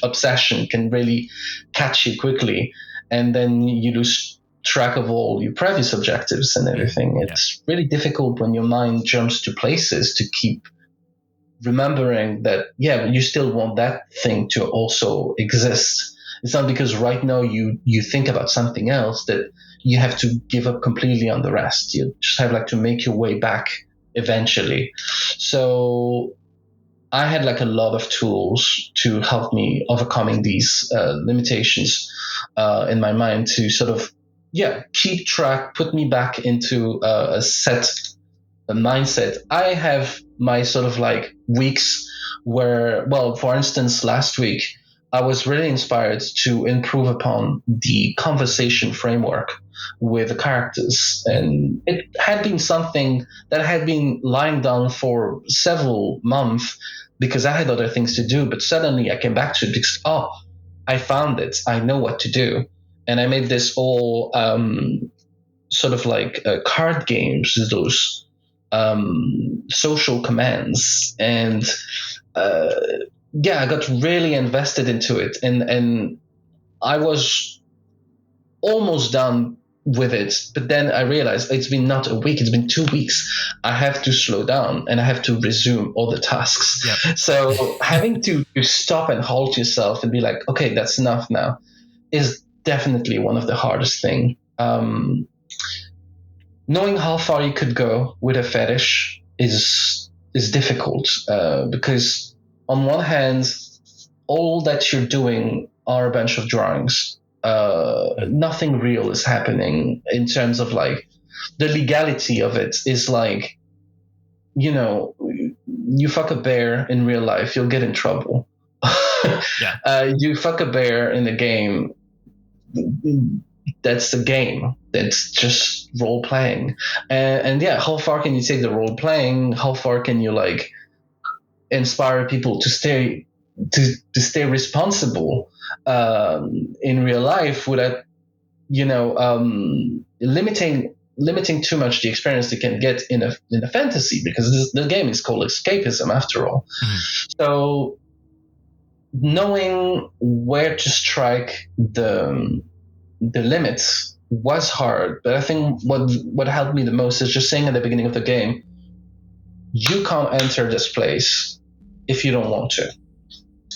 Obsession can really catch you quickly, and then you lose track of all your previous objectives and everything. It's really difficult when your mind jumps to places to keep remembering that, you still want that thing to also exist. It's not because right now you think about something else that you have to give up completely on the rest. You just have like to make your way back eventually. So I had like a lot of tools to help me overcoming these limitations in my mind to sort of, keep track, put me back into a mindset. I have my sort of like weeks where, well, for instance, last week, I was really inspired to improve upon the conversation framework with the characters. And it had been something that had been lying down for several months because I had other things to do. But suddenly I came back to it because, I found it. I know what to do. And I made this all sort of like card games, those social commands. And I got really invested into it, and I was almost done with it. But then I realized it's been not a week; it's been 2 weeks. I have to slow down and I have to resume all the tasks. Yep. So having to stop and halt yourself and be like, okay, that's enough now, is definitely one of the hardest thing. Knowing how far you could go with a fetish is difficult because on one hand, all that you're doing are a bunch of drawings. Nothing real is happening in terms of like the legality of it is like, you fuck a bear in real life, you'll get in trouble. You fuck a bear in a game, that's the game. That's just role playing. And how far can you take the role playing? How far can you like inspire people to stay responsible in real life without limiting too much the experience they can get in a fantasy, because the game is called escapism after all. So knowing where to strike the limits was hard. But I think what helped me the most is just saying at the beginning of the game, you can't enter this place if you don't want to.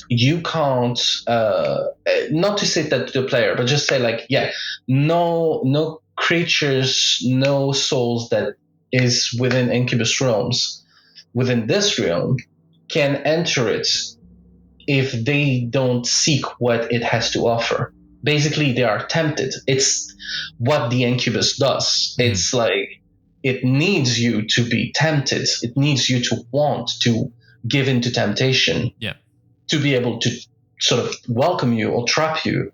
You can't, not to say that to the player, but just say like, yeah, no creatures, no souls that is within Incubus realms, within this realm, can enter it if they don't seek what it has to offer. Basically, they are tempted. It's what the Incubus does. It's like, it needs you to be tempted. It needs you to want to give into temptation. Yeah. To be able to sort of welcome you or trap you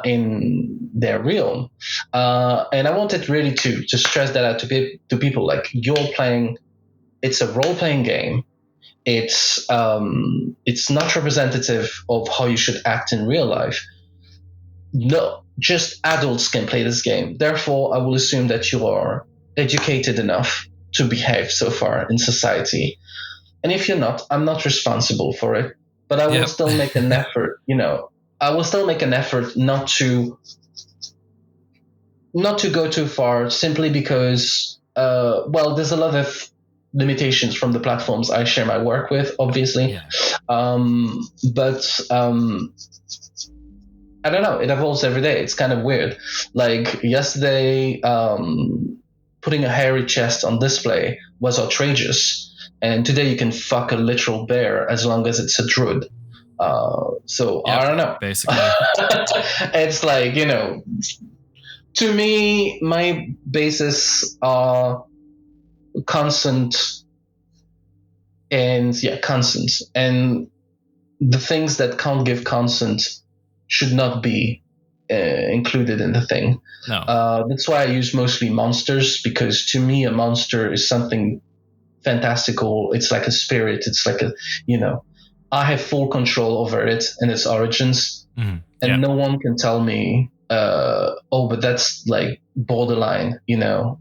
in their realm. And I wanted really to stress that out to people, like, you're playing, it's a role-playing game. It's not representative of how you should act in real life. No, just adults can play this game. Therefore, I will assume that you are educated enough to behave so far in society. And if you're not, I'm not responsible for it. But I will still make an effort, I will still make an effort not to go too far, simply because, there's a lot of limitations from the platforms I share my work with, obviously. Yeah. But I don't know, it evolves every day. It's kind of weird. Like yesterday, putting a hairy chest on display was outrageous. And today you can fuck a literal bear as long as it's a druid. So I don't know. Basically. It's like, to me, my bases are constant. And constant. And the things that can't give constant should not be included in the thing. No. That's why I use mostly monsters, because to me a monster is something fantastical. It's like a spirit. It's like I have full control over it and its origins. And no one can tell me, but that's like borderline, illegal.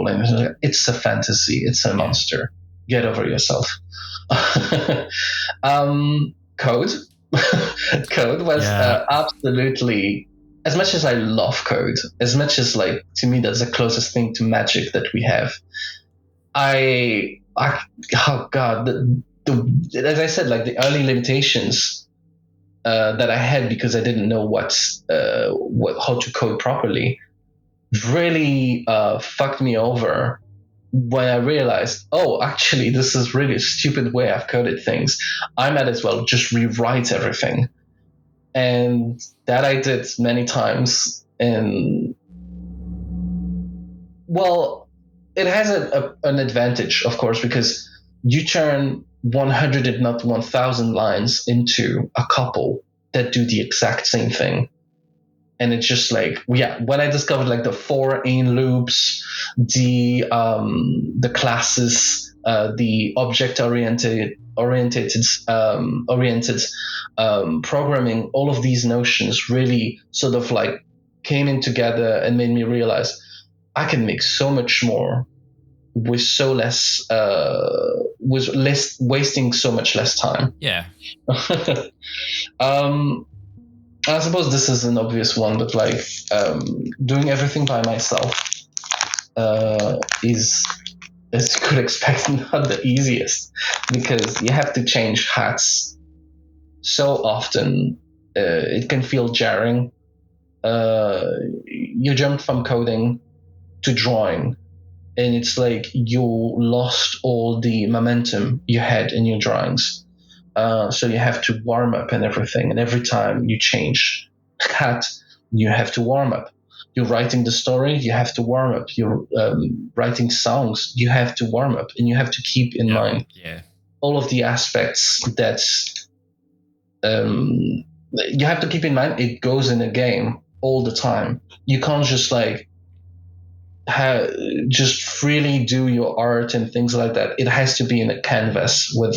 And it's a fantasy. It's a monster. Get over yourself. Code. Code was absolutely, as much as I love Code, as much as, like, to me that's the closest thing to magic that we have. Oh god, as I said, like, the early limitations that I had because I didn't know how to code properly really fucked me over when I realized, actually, this is really a stupid way I've coded things. I might as well just rewrite everything. And that I did many times. And, well, it has an advantage, of course, because you turn 100 if not 1,000 lines into a couple that do the exact same thing. And it's just like, when I discovered like the for in loops, the classes, the object oriented programming, all of these notions really sort of like came in together and made me realize I can make so much more with so less, wasting so much less time. Yeah. I suppose this is an obvious one, but like, doing everything by myself is, as you could expect, not the easiest, because you have to change hats so often. It can feel jarring. You jump from coding to drawing, and it's like you lost all the momentum you had in your drawings. So you have to warm up and everything. And every time you change hat, you have to warm up. You're writing the story, you have to warm up. You're writing songs, you have to warm up. And you have to keep in mind all of the aspects that you have to keep in mind. It goes in a game all the time. You can't just like just freely do your art and things like that. It has to be in a canvas with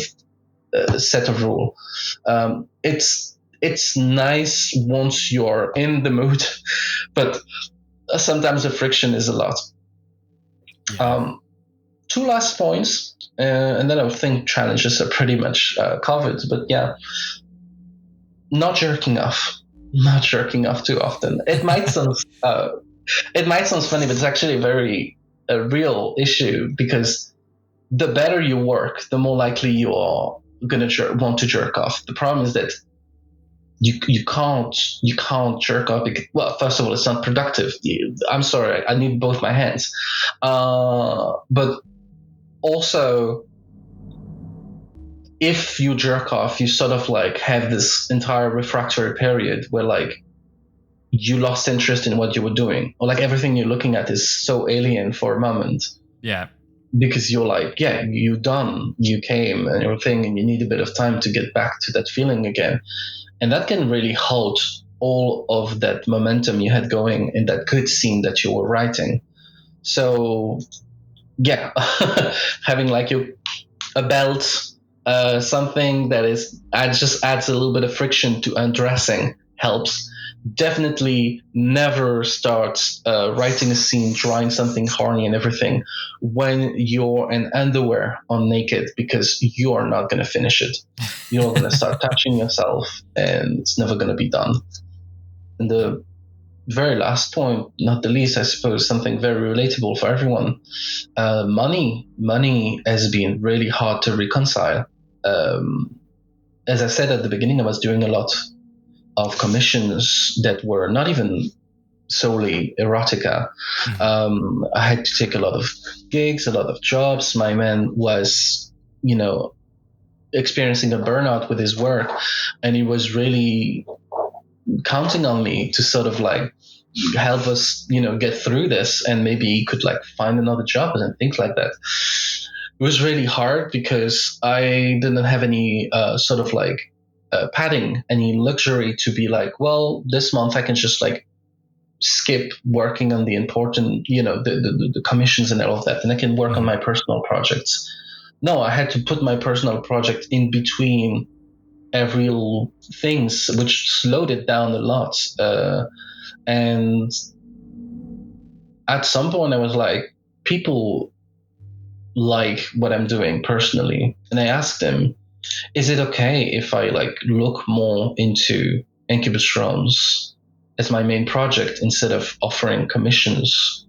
a set of rule. It's nice once you're in the mood, but sometimes the friction is a lot. two last points, and then I would think challenges are pretty much covered. But yeah, not jerking off too often. It might sound funny, but it's actually a real issue, because the better you work, the more likely you are gonna want to jerk off. The problem is that you can't jerk off because, well, first of all, it's not productive. I'm sorry, I need both my hands, but also, if you jerk off, you sort of like have this entire refractory period where like you lost interest in what you were doing, or like everything you're looking at is so alien for a moment. Yeah. Because you're like, yeah, you came and everything, and you need a bit of time to get back to that feeling again. And that can really halt all of that momentum you had going in that good scene that you were writing. So, yeah, having like a belt, something that just adds a little bit of friction to undressing helps. Definitely never start writing a scene, drawing something horny and everything when you're in underwear or naked, because you are not going to finish it. You're going to start touching yourself, and it's never going to be done. And the very last point, not the least, I suppose, something very relatable for everyone. Money has been really hard to reconcile. As I said at the beginning, I was doing a lot of commissions that were not even solely erotica. I had to take a lot of gigs, a lot of jobs. My man was, experiencing a burnout with his work, and he was really counting on me to sort of like help us, get through this, and maybe he could like find another job and things like that. It was really hard because I didn't have any sort of like padding, any luxury to be like, well, this month I can just like skip working on the important, the commissions and all of that, and I can work on my personal projects. No, I had to put my personal project in between every little things, which slowed it down a lot. And at some point I was like, people like what I'm doing personally. And I asked them, is it okay if I like look more into Incubus Realms as my main project instead of offering commissions?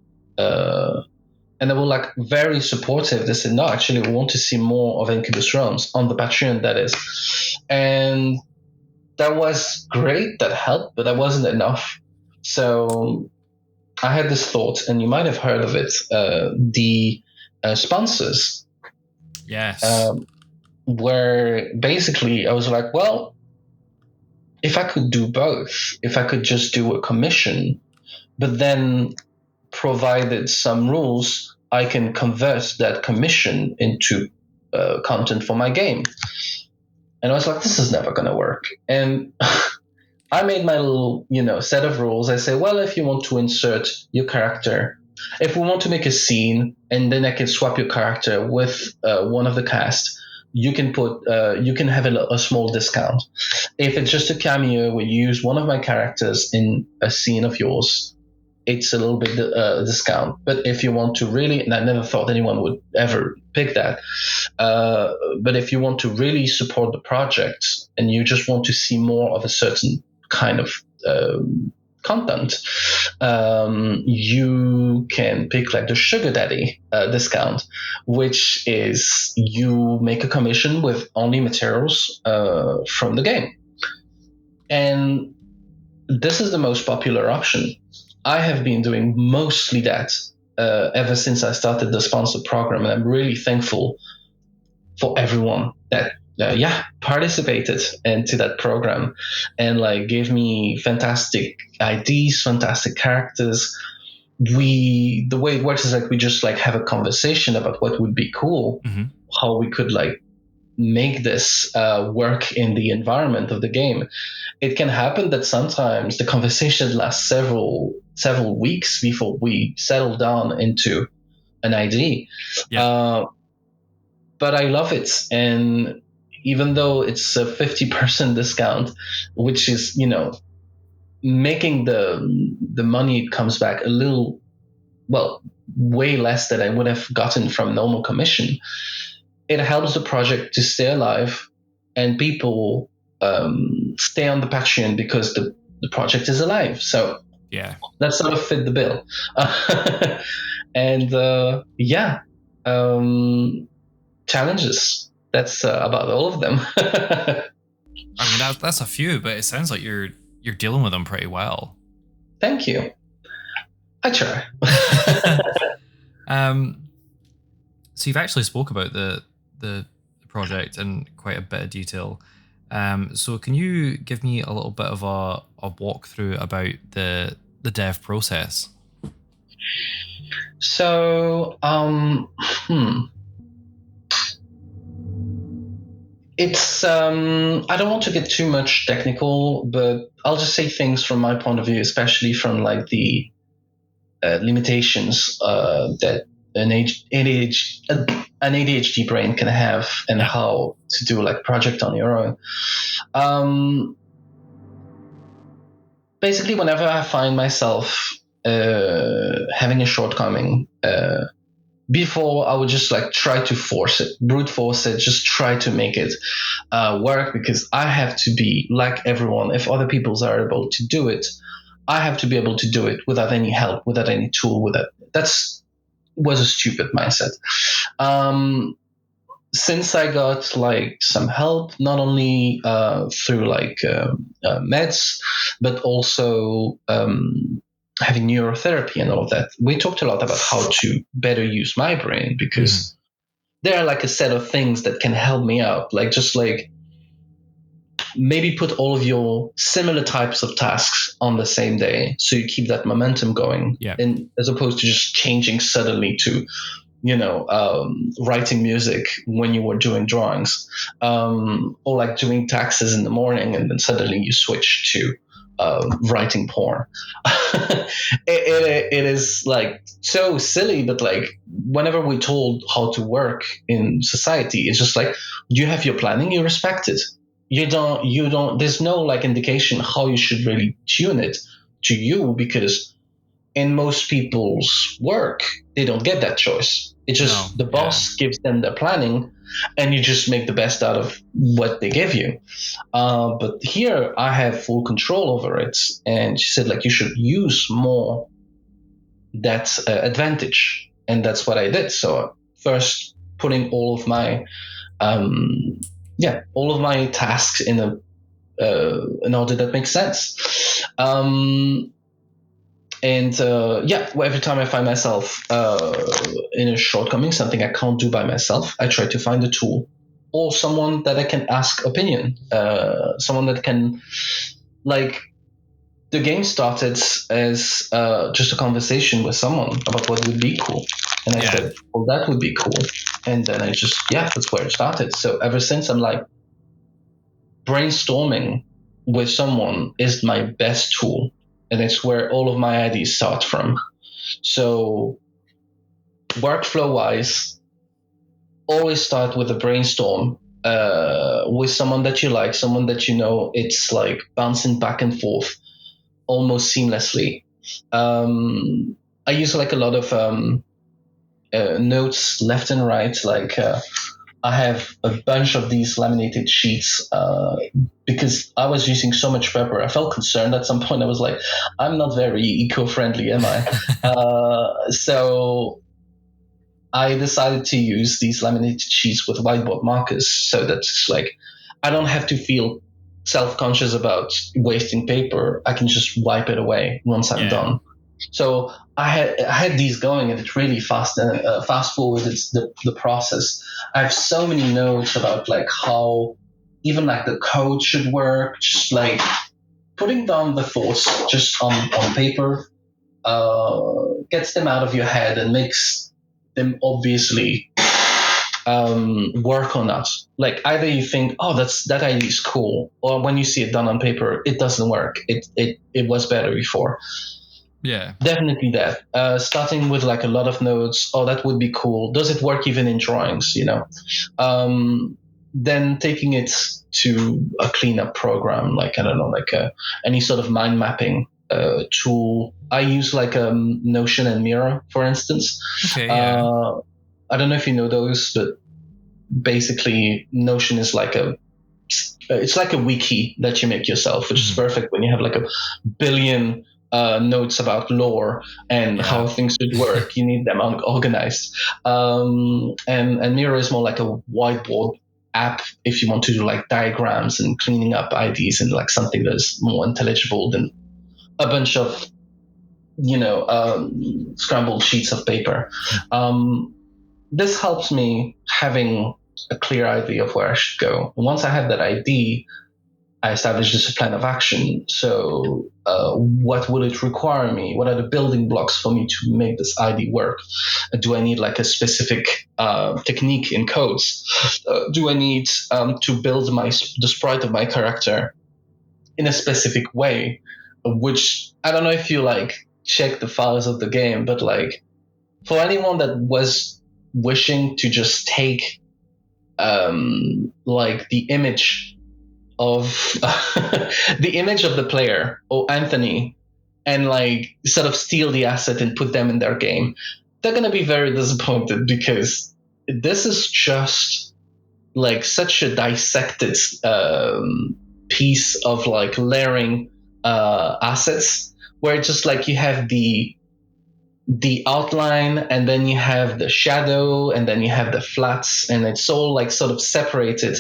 And they were like very supportive. They said, no, actually, we want to see more of Incubus Realms on the Patreon, that is. And that was great. That helped, but that wasn't enough. So I had this thought, and you might have heard of it, the sponsors. Yes. Where basically I was like, well, if I could do both, if I could just do a commission, but then provided some rules, I can convert that commission into content for my game. And I was like, this is never going to work. And I made my little, set of rules. I say, well, if you want to insert your character, if we want to make a scene, and then I can swap your character with one of the cast, you can have a small discount. If it's just a cameo where you use one of my characters in a scene of yours, it's a little bit discount. But if you want to really, and I never thought anyone would ever pick that, but if you want to really support the project and you just want to see more of a certain kind of content, you can pick like the sugar daddy discount, which is you make a commission with only materials from the game. And this is the most popular option. I have been doing mostly that ever since I started the sponsor program, and I'm really thankful for everyone that participated into that program and like gave me fantastic ideas, fantastic characters. The way it works is like we just like have a conversation about what would be cool, how we could like make this work in the environment of the game. It can happen that sometimes the conversation lasts several weeks before we settle down into an idea. But I love it. And even though it's a 50% discount, which is, making the money comes back a little, well, way less than I would have gotten from normal commission, it helps the project to stay alive, and people stay on the Patreon because the project is alive. So yeah, that sort of fit the bill. And challenges. That's about all of them. I mean that's a few, but it sounds like you're dealing with them pretty well. Thank you. I try. So you've actually spoke about the project in quite a bit of detail. So can you give me a little bit of a walkthrough about the dev process? So, it's I don't want to get too much technical, but I'll just say things from my point of view, especially from like the limitations that an ADHD brain can have, and how to do like project on your own. Basically, whenever I find myself having a shortcoming, before I would just like try to brute force it, just try to make it work, because I have to be like everyone. If other people are able to do it, I have to be able to do it without any help, without any tool. Was a stupid mindset. Since I got like some help, not only through like meds, but also having neurotherapy and all of that, we talked a lot about how to better use my brain, because there are like a set of things that can help me out, like just like maybe put all of your similar types of tasks on the same day, so you keep that momentum going, and as opposed to just changing suddenly to writing music when you were doing drawings, or like doing taxes in the morning and then suddenly you switch to writing porn. It is like so silly, but like whenever we're told how to work in society, it's just like, you have your planning, you respect it. You don't, there's no like indication how you should really tune it to you, because in most people's work, they don't get that choice. It's just the boss gives them the planning, and you just make the best out of what they give you. But here I have full control over it. And she said, like, you should use more that advantage. And that's what I did. So first, putting all of my tasks in an order that makes sense. Every time I find myself in a shortcoming, something I can't do by myself, I try to find a tool or someone that I can ask opinion, someone that can, like, the game started as just a conversation with someone about what would be cool. And I said, well, that would be cool. And then that's where it started. So ever since, I'm like, brainstorming with someone is my best tool. And it's where all of my ideas start from. So workflow-wise, always start with a brainstorm with someone that you like, someone that you know. It's like bouncing back and forth almost seamlessly. I use like a lot of notes left and right. Like I have a bunch of these laminated sheets because I was using so much paper. I felt concerned at some point. I was like, I'm not very eco-friendly, am I? So I decided to use these laminated sheets with whiteboard markers, so that it's like I don't have to feel self-conscious about wasting paper. I can just wipe it away once I'm done. So I had these going, and it really fast forwarded the process. I have so many notes about like how even like the code should work, just like putting down the thoughts just on paper gets them out of your head and makes them obviously work or not. Like either you think, oh, that idea is cool, or when you see it done on paper, it doesn't work. It was better before. Yeah, definitely that. Starting with like a lot of notes. Oh, that would be cool. Does it work even in drawings? Then taking it to a cleanup program, like I don't know, like any sort of mind mapping tool. I use like Notion and Miro, for instance. Okay, yeah. I don't know if you know those, but basically Notion is like it's like a wiki that you make yourself, which is perfect when you have like a billion notes about lore and how things should work. You need them organized. And Miro is more like a whiteboard app if you want to do like diagrams and cleaning up IDs and like something that's more intelligible than a bunch of scrambled sheets of paper. This helps me having a clear idea of where I should go. And once I have that ID, I establish this plan of action. So what will it require me? What are the building blocks for me to make this ID work? Do I need like a specific technique in codes? Do I need to build the sprite of my character in a specific way? Which I don't know if you like check the files of the game, but like for anyone that was wishing to just take like the image of the image of the player or Anthony and like sort of steal the asset and put them in their game, they're gonna be very disappointed because this is just like such a dissected piece of like layering assets where it's just like you have the outline and then you have the shadow and then you have the flats and it's all like sort of separated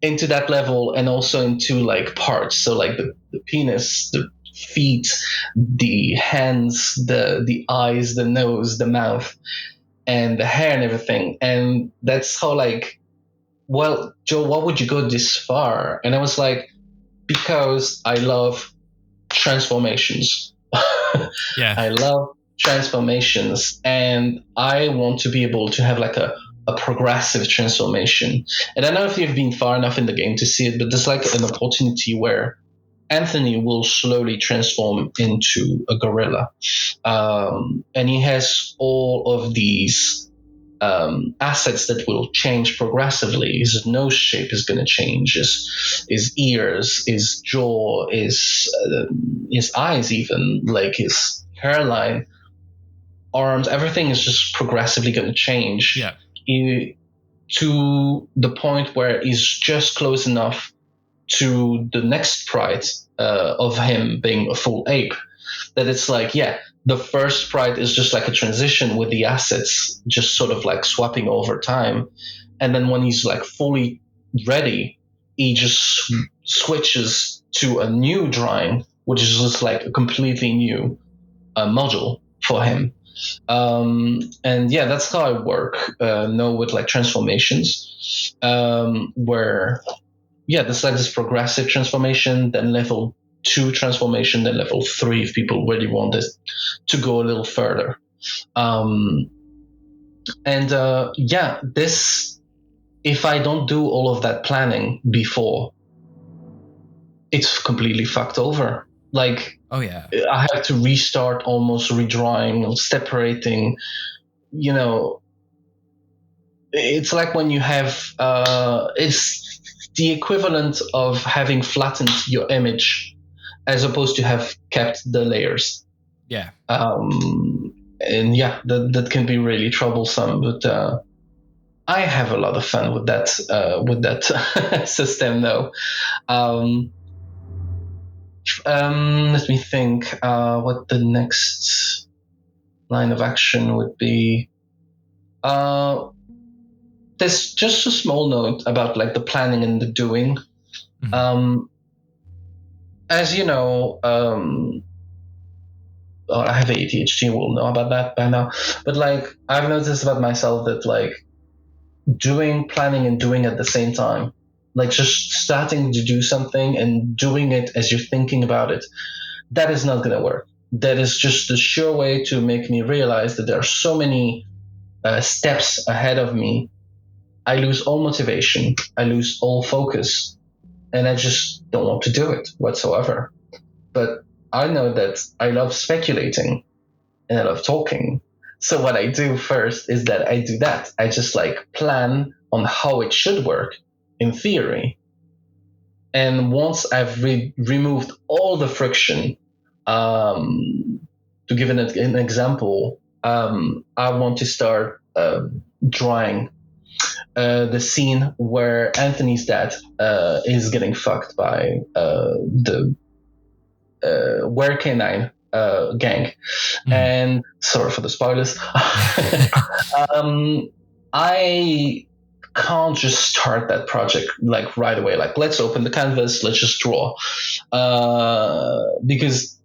into that level and also into like parts. So like the penis, the feet, the hands, the eyes, the nose, the mouth, and the hair and everything. And that's how like, well, Joe, why would you go this far? And I was like, because I love transformations. Yeah. I love transformations and I want to be able to have like a progressive transformation. And I don't know if you've been far enough in the game to see it, but there's like an opportunity where Anthony will slowly transform into a gorilla. And he has all of these assets that will change progressively. His nose shape is going to change, his ears, his jaw, his eyes, even like his hairline, arms, everything is just progressively going to change. Yeah. To the point where he's just close enough to the next sprite of him being a full ape that it's like, yeah, the first sprite is just like a transition with the assets just sort of like swapping over time. And then when he's like fully ready, he just switches to a new drawing, which is just like a completely new module for him. And yeah, that's how I work. With like transformations, where yeah, there's like this progressive transformation, then level 2 transformation, then level 3 if people really want this to go a little further. This, if I don't do all of that planning before, it's completely fucked over. Like, oh yeah, I have to restart, almost redrawing, separating. It's like when you have it's the equivalent of having flattened your image as opposed to have kept the layers. Yeah. And yeah, that can be really troublesome, but I have a lot of fun with that system though. Let me think what the next line of action would be. There's just a small note about like the planning and the doing. Mm-hmm. As you know, I have ADHD, we'll know about that by now. But like, I've noticed about myself that like planning and doing at the same time, like just starting to do something and doing it as you're thinking about it, that is not going to work. That is just the sure way to make me realize that there are so many steps ahead of me. I lose all motivation, I lose all focus, and I just don't want to do it whatsoever. But I know that I love speculating and I love talking. So what I do first is that I do that. I just like plan on how it should work in theory. And once I've removed all the friction, to give an example, I want to start drawing the scene where Anthony's dad is getting fucked by the Were Canine gang. And sorry for the spoilers. I can't just start that project like right away. Like, let's open the canvas, let's just draw. Because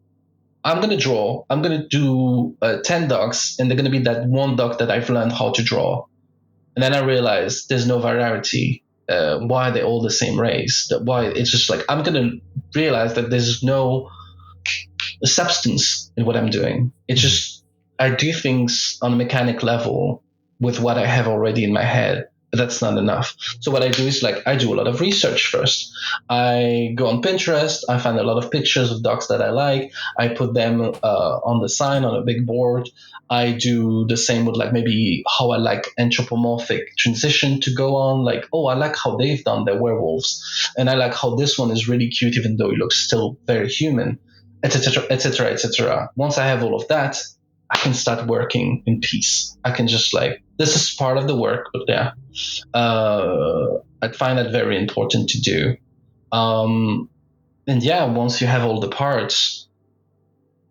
I'm going to draw, I'm going to do 10 dogs, and they're going to be that one dog that I've learned how to draw. And then I realized there's no variety. Why are they all the same race? Why it's just like I'm going to realize that there's no substance in what I'm doing. It's just I do things on a mechanic level with what I have already in my head, but that's not enough. So what I do is like I do a lot of research first. I go on Pinterest, I find a lot of pictures of dogs that I like, I put them on the sign on a big board. I do the same with like maybe how I like anthropomorphic transition to go on, like, oh, I like how they've done their werewolves, and I like how this one is really cute even though he looks still very human, etc., etc., etc. Once I have all of that, I can start working in peace. I can just like, this is part of the work, but yeah, I'd find that very important to do. And yeah, once you have all the parts,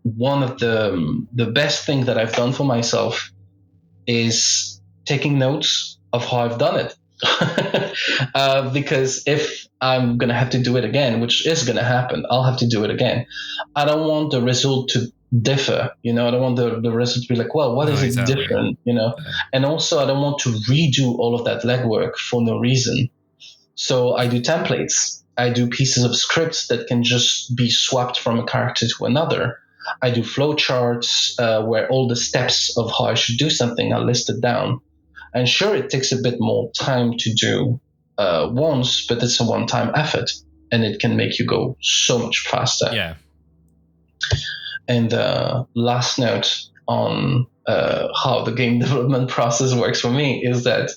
one of the best thing that I've done for myself is taking notes of how I've done it. Because if I'm going to have to do it again, which is going to happen, I'll have to do it again. I don't want the result to differ, I don't want the result to be like, well, what is it different, And also I don't want to redo all of that legwork for no reason. So I do templates. I do pieces of scripts that can just be swapped from a character to another. I do flowcharts where all the steps of how I should do something are listed down. And sure, it takes a bit more time to do once, but it's a one-time effort, and it can make you go so much faster. Yeah. And last note on how the game development process works for me is that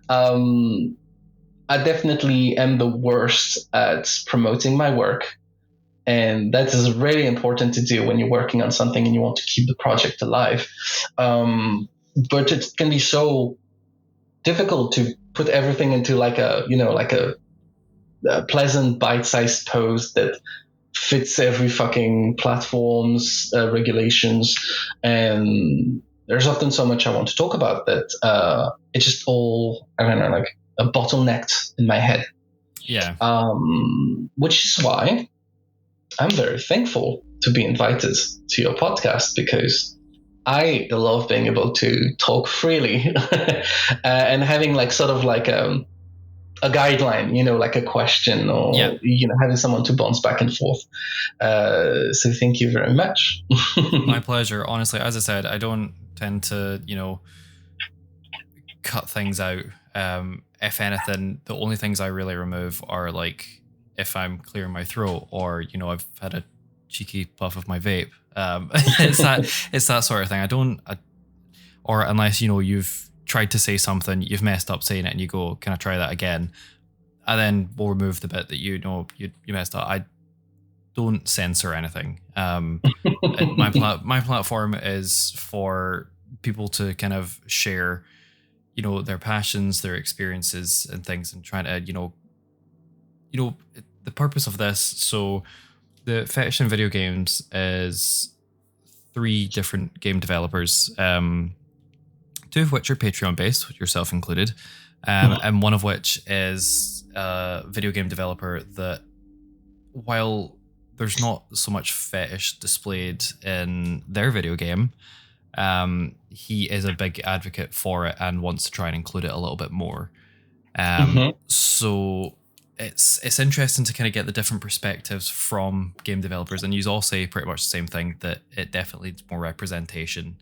I definitely am the worst at promoting my work. And that is really important to do when you're working on something and you want to keep the project alive. But it can be so difficult to put everything into like a pleasant bite-sized post that fits every fucking platform's regulations. And there's often so much I want to talk about that it's just all, I don't know, like a bottlenecked in my head. Yeah. Which is why I'm very thankful to be invited to your podcast, because I love being able to talk freely and having like sort of like a guideline, like a question or, having someone to bounce back and forth. So thank you very much. My pleasure. Honestly, as I said, I don't tend to, cut things out. If anything, the only things I really remove are like if I'm clearing my throat or, I've had a cheeky puff of my vape. It's that sort of thing. Or unless, you've tried to say something, you've messed up saying it and you go, can I try that again? And then we'll remove the bit that you messed up. I don't censor anything. My platform is for people to kind of share, their passions, their experiences and things, and trying to, the purpose of this. So the Fetish and Videogames is 3 different game developers, 2 of which are Patreon based, yourself included, and one of which is a video game developer that, while there's not so much fetish displayed in their video game, he is a big advocate for it and wants to try and include it a little bit more. So it's interesting to kind of get the different perspectives from game developers, and you all say pretty much the same thing, that it definitely needs more representation.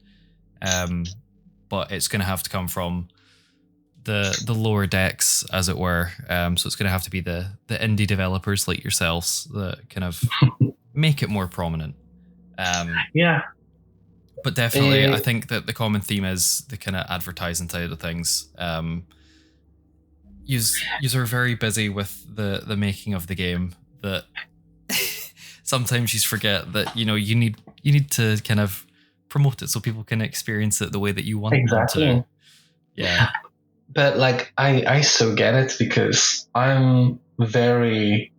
But it's going to have to come from the lower decks, as it were. So it's going to have to be the indie developers like yourselves that kind of make it more prominent. Yeah. But definitely, I think that the common theme is the kind of advertising side of things. you're very busy with the making of the game that sometimes you forget that you need to kind of promote it so people can experience it the way that you want them to. Yeah. But like I so get it, because I'm very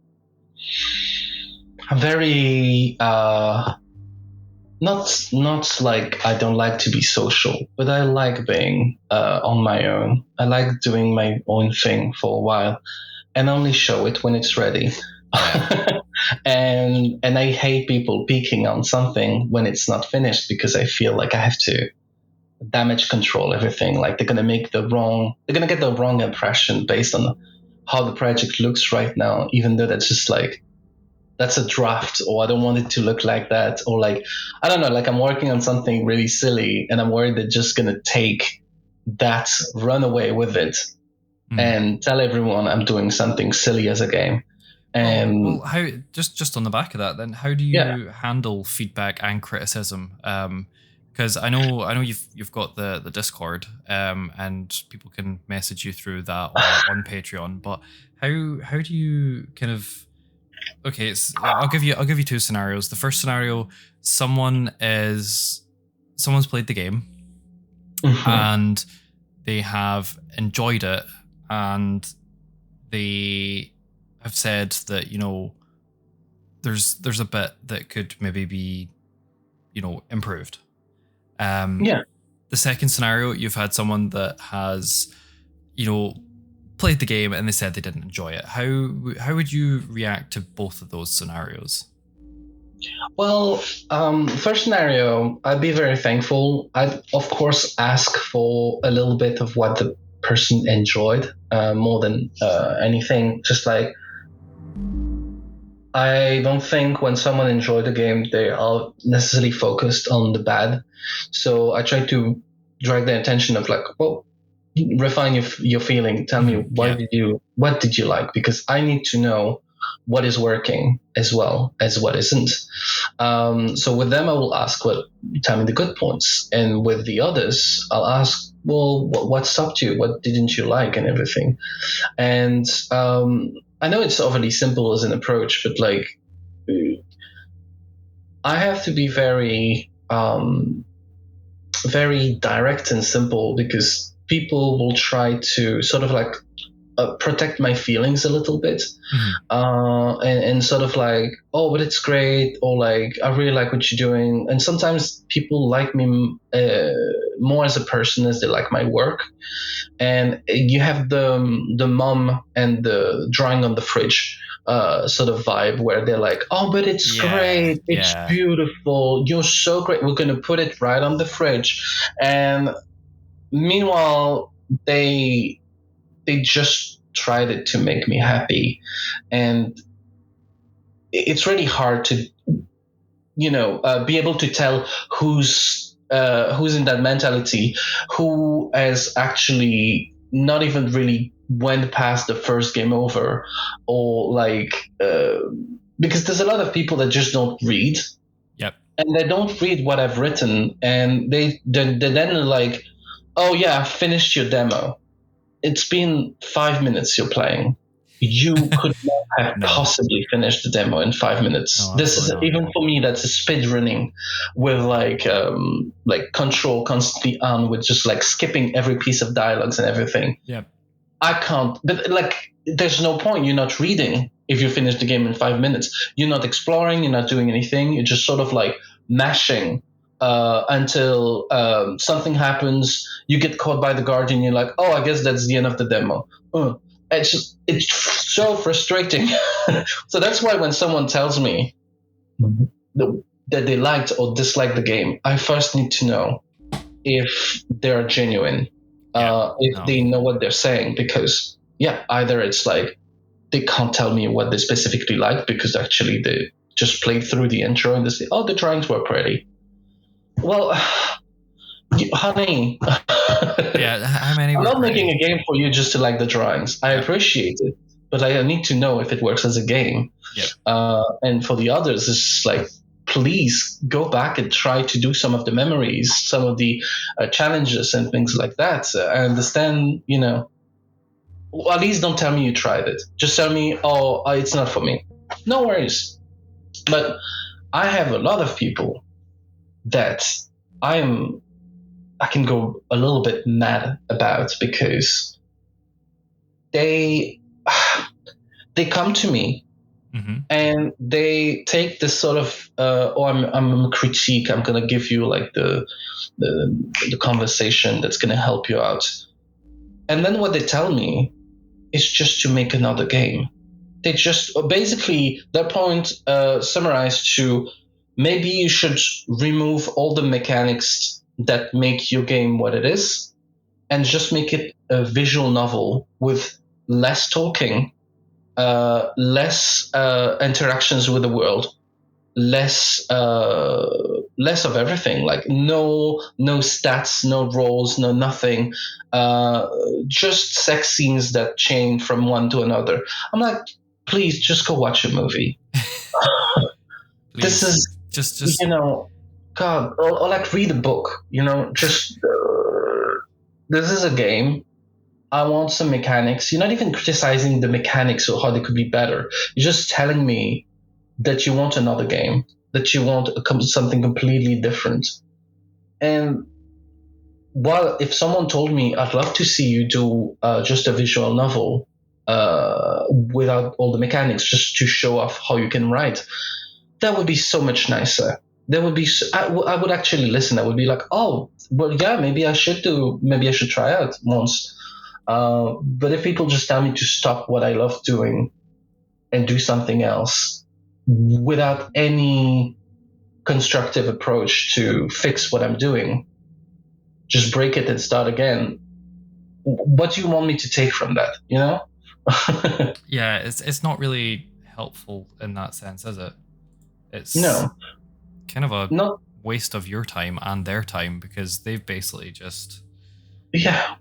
not like I don't like to be social, but I like being on my own. I like doing my own thing for a while and only show it when it's ready. Yeah. and I hate people peeking on something when it's not finished, because I feel like I have to damage control everything. Like they're gonna get the wrong impression based on how the project looks right now, even though that's a draft, or I don't want it to look like that, or like I don't know, like I'm working on something really silly and I'm worried they're just gonna take that, run away with it, and tell everyone I'm doing something silly as a game. And well, how just on the back of that, then how do you handle feedback and criticism? Because I know you've got the Discord, and people can message you through that or on Patreon. But how do you kind of I'll give you two scenarios. The first scenario, someone's played the game and they have enjoyed it, and they have said that there's a bit that could maybe be improved. The second scenario, you've had someone that has played the game and they said they didn't enjoy it. How would you react to both of those scenarios? Well, first scenario, I'd be very thankful. I'd of course ask for a little bit of what the person enjoyed, more than anything. Just like, I don't think when someone enjoyed the game, they are necessarily focused on the bad. So I try to drag their attention of like, well, refine your feeling. Tell me what did you like? Because I need to know what is working as well as what isn't. So with them, I will ask, tell me the good points, and with the others, I'll ask, well, what stopped you? What didn't you like, and everything. And I know it's overly simple as an approach, but like, I have to be very, very direct and simple, because people will try to sort of like protect my feelings a little bit, and sort of like, oh, but it's great, or like, I really like what you're doing. And sometimes people like me more as a person as they like my work. And you have the mom and the drawing on the fridge sort of vibe, where they're like, oh, but it's great, it's beautiful, you're so great, we're gonna put it right on the fridge. And meanwhile, they just tried it to make me happy. And it's really hard to be able to tell who's in that mentality, who has actually not even really went past the first game over, or like, because there's a lot of people that just don't read. And they don't read what I've written, and they then like, oh yeah, I finished your demo. It's been 5 minutes you're playing. You could not have possibly finished the demo in 5 minutes. No, this is even for me, that's a speed running with like control constantly on, with just like skipping every piece of dialogues and everything. I can't. But like, there's no point. You're not reading if you finish the game in 5 minutes. You're not exploring. You're not doing anything. You're just sort of like mashing until something happens. You get caught by the guardian. You're like, oh, I guess that's the end of the demo. It's so frustrating. So that's why when someone tells me that they liked or disliked the game, I first need to know if they're genuine, if they know what they're saying. Because either it's like they can't tell me what they specifically like, because actually they just played through the intro and they say, oh, the drawings were pretty. Well, honey, how many? I'm not making a game for you just to like the drawings. I appreciate it, but I need to know if it works as a game. And for the others, it's just like, please go back and try to do some of the memories, some of the challenges and things like that. I understand, Well, at least don't tell me you tried it. Just tell me, oh, it's not for me. No worries. But I have a lot of people that I can go a little bit mad about because they come to me and they take this sort of I'm a critique. I'm gonna give you like the conversation that's gonna help you out. And then what they tell me is just to make another game. They just basically their point summarized to maybe you should remove all the mechanics that make your game what it is and just make it a visual novel with less talking, less interactions with the world, less of everything, like no stats, no roles, no nothing, just sex scenes that change from one to another. I'm like, please just go watch a movie. This is just God, or like read a book, just this is a game. I want some mechanics. You're not even criticizing the mechanics or how they could be better. You're just telling me that you want another game, that you want something completely different. And while if someone told me, I'd love to see you do just a visual novel without all the mechanics, just to show off how you can write, that would be so much nicer. That would be. I would actually listen. I would be like, oh, well, yeah, maybe I should try out once. But if people just tell me to stop what I love doing and do something else without any constructive approach to fix what I'm doing, just break it and start again, what do you want me to take from that, Yeah, it's not really helpful in that sense, is it? It's kind of a waste of your time and their time because they've basically just... Yeah,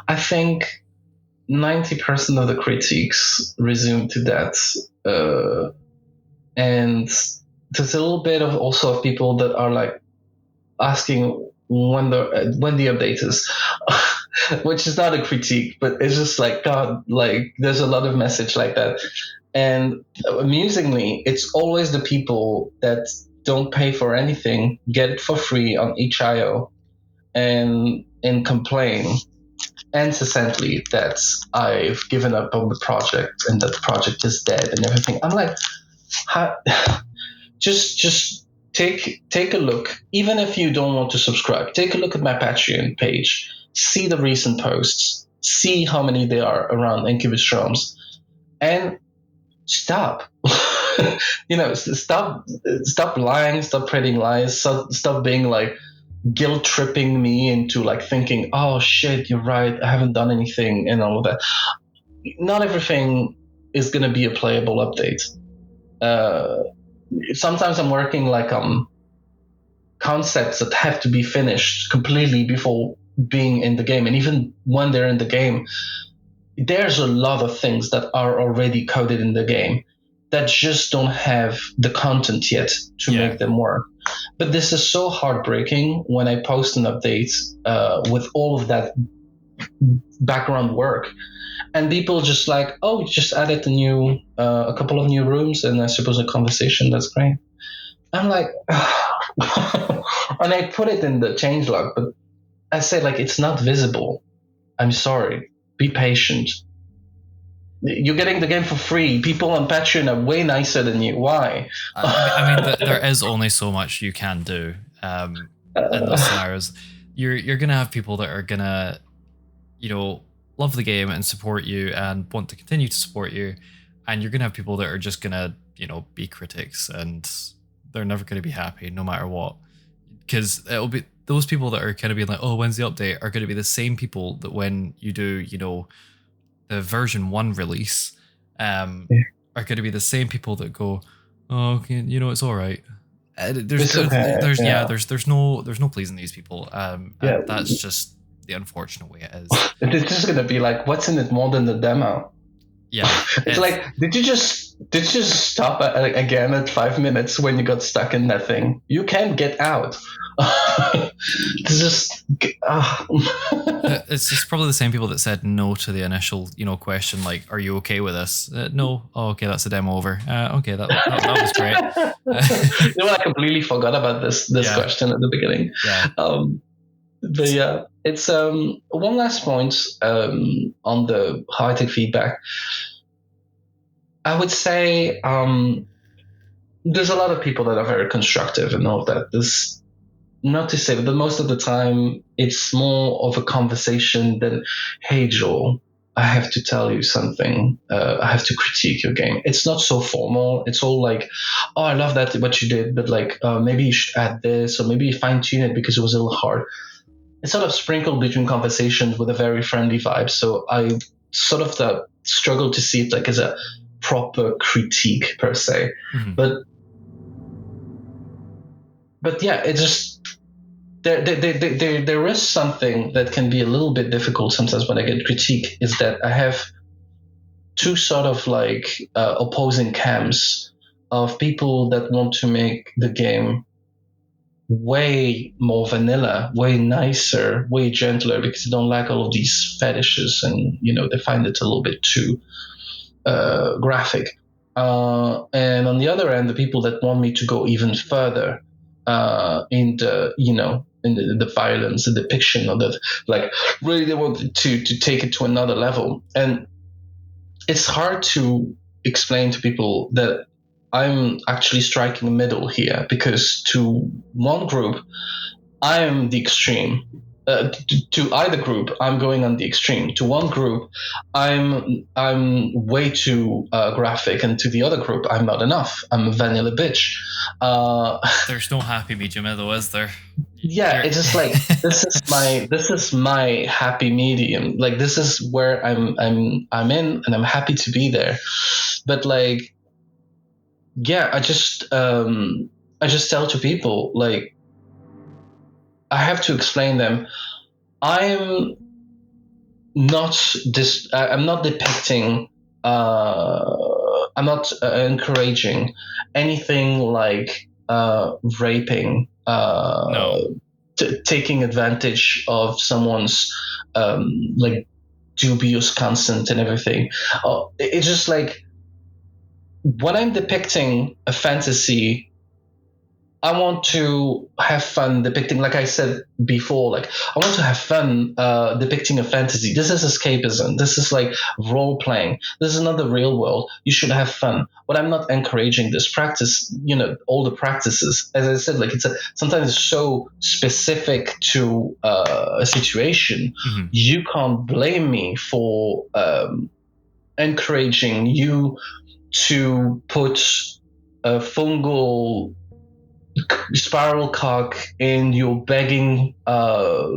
I think 90% of the critiques resume to that, and there's a little bit of also of people that are like asking when the update is, which is not a critique, but it's just like, God, like there's a lot of message like that. And amusingly, it's always the people that don't pay for anything, get it for free on itch.io, and complain incessantly that I've given up on the project and that the project is dead and everything. I'm like, just take a look. Even if you don't want to subscribe, take a look at my Patreon page. See the recent posts. See how many there are around Incubus Realms, and stop. Stop lying. Stop spreading lies. Stop being like guilt tripping me into like thinking, oh shit, you're right, I haven't done anything and all of that. Not everything is going to be a playable update. Sometimes I'm working like concepts that have to be finished completely before being in the game, and even when they're in the game, there's a lot of things that are already coded in the game that just don't have the content yet to make them work. But this is so heartbreaking when I post an update with all of that background work, and people just like, oh, just added a couple of new rooms and I suppose a conversation. That's great. I'm like, and I put it in the changelog, but I say like, it's not visible. I'm sorry. Be patient. You're getting the game for free. People on Patreon are way nicer than you. Why? I mean, there is only so much you can do in those scenarios. You're gonna have people that are gonna, love the game and support you and want to continue to support you, and you're gonna have people that are just gonna, be critics, and they're never gonna be happy no matter what, because it'll be those people that are kind of being like, oh, when's the update, are going to be the same people that when you do, the version 1 release, are going to be the same people that go, oh, okay, it's all right. There's no pleasing these people. And that's just the unfortunate way it is. It's just going to be like, what's in it more than the demo? Yeah. It's like, did you just Did you just stop again at 5 minutes when you got stuck in that thing? You can't get out. It's just. It's just probably the same people that said no to the initial, question, like, "Are you okay with this?" No. Oh, okay, that's the demo over. Okay, that was great. I completely forgot about this question at the beginning. Yeah. But yeah, it's one last point on the how I take feedback. I would say there's a lot of people that are very constructive and all of that. This, not to say, but most of the time it's more of a conversation than, hey Joel, I have to tell you something. I have to critique your game. It's not so formal. It's all like, oh, I love that what you did, but like maybe you should add this, or maybe fine tune it because it was a little hard. It's sort of sprinkled between conversations with a very friendly vibe. So I sort of struggle to see it like as a proper critique per se. Mm-hmm. But yeah, it just there is something that can be a little bit difficult sometimes when I get critique, is that I have two sort of like opposing camps of people that want to make the game way more vanilla, way nicer, way gentler, because they don't like all of these fetishes and they find it a little bit too graphic. And on the other end, the people that want me to go even further in the violence, the depiction of that, like really they want to take it to another level. And it's hard to explain to people that I'm actually striking a middle here, because to one group, I am the extreme. To either group, I'm going on the extreme. To one group, I'm way too graphic, and to the other group, I'm not enough. I'm a vanilla bitch. There's no happy medium, though, is there? Yeah, it's just like this is my happy medium. Like this is where I'm in, and I'm happy to be there. But like, yeah, I just tell to people, like, I have to explain them. I'm not depicting. I'm not encouraging anything like raping. No. Taking advantage of someone's like dubious consent and everything. It's just like, when I'm depicting a fantasy, I want to have fun depicting, like I said before, like I want to have fun depicting a fantasy. This is escapism. This is like role playing. This is not the real world. You should have fun. But I'm not encouraging this practice, all the practices. As I said, like sometimes it's so specific to a situation. Mm-hmm. You can't blame me for encouraging you to put a fungal spiral cock in your begging phone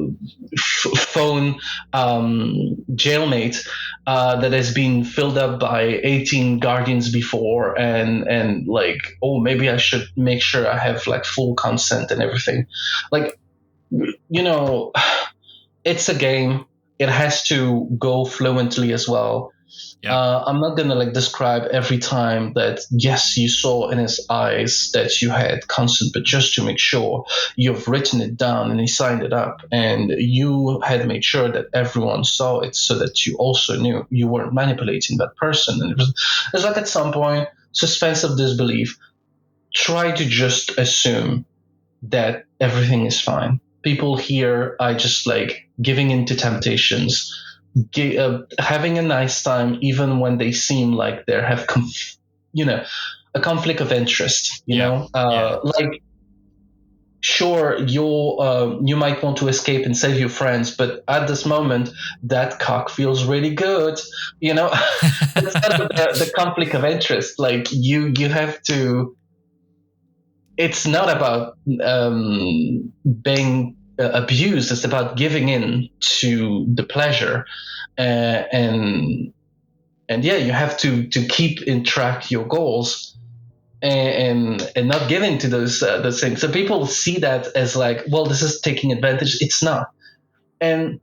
jailmate that has been filled up by 18 guardians before, and like, oh, maybe I should make sure I have like full consent and everything. Like, it's a game. It has to go fluently as well. Yeah. I'm not gonna like describe every time that, yes, you saw in his eyes that you had consent, but just to make sure you've written it down and he signed it up, and you had made sure that everyone saw it, so that you also knew you weren't manipulating that person. And it's like, at some point, suspense of disbelief. Try to just assume that everything is fine. People here are just like giving into temptations, having a nice time, even when they seem like they have, a conflict of interest. Like, sure, you might want to escape and save your friends, but at this moment, that cock feels really good. It's kind of the conflict of interest. Like, you have to. It's not about being abused. It's about giving in to the pleasure, and yeah, you have to keep in track your goals, and not give in to those things. So people see that as like, well, this is taking advantage. It's not. And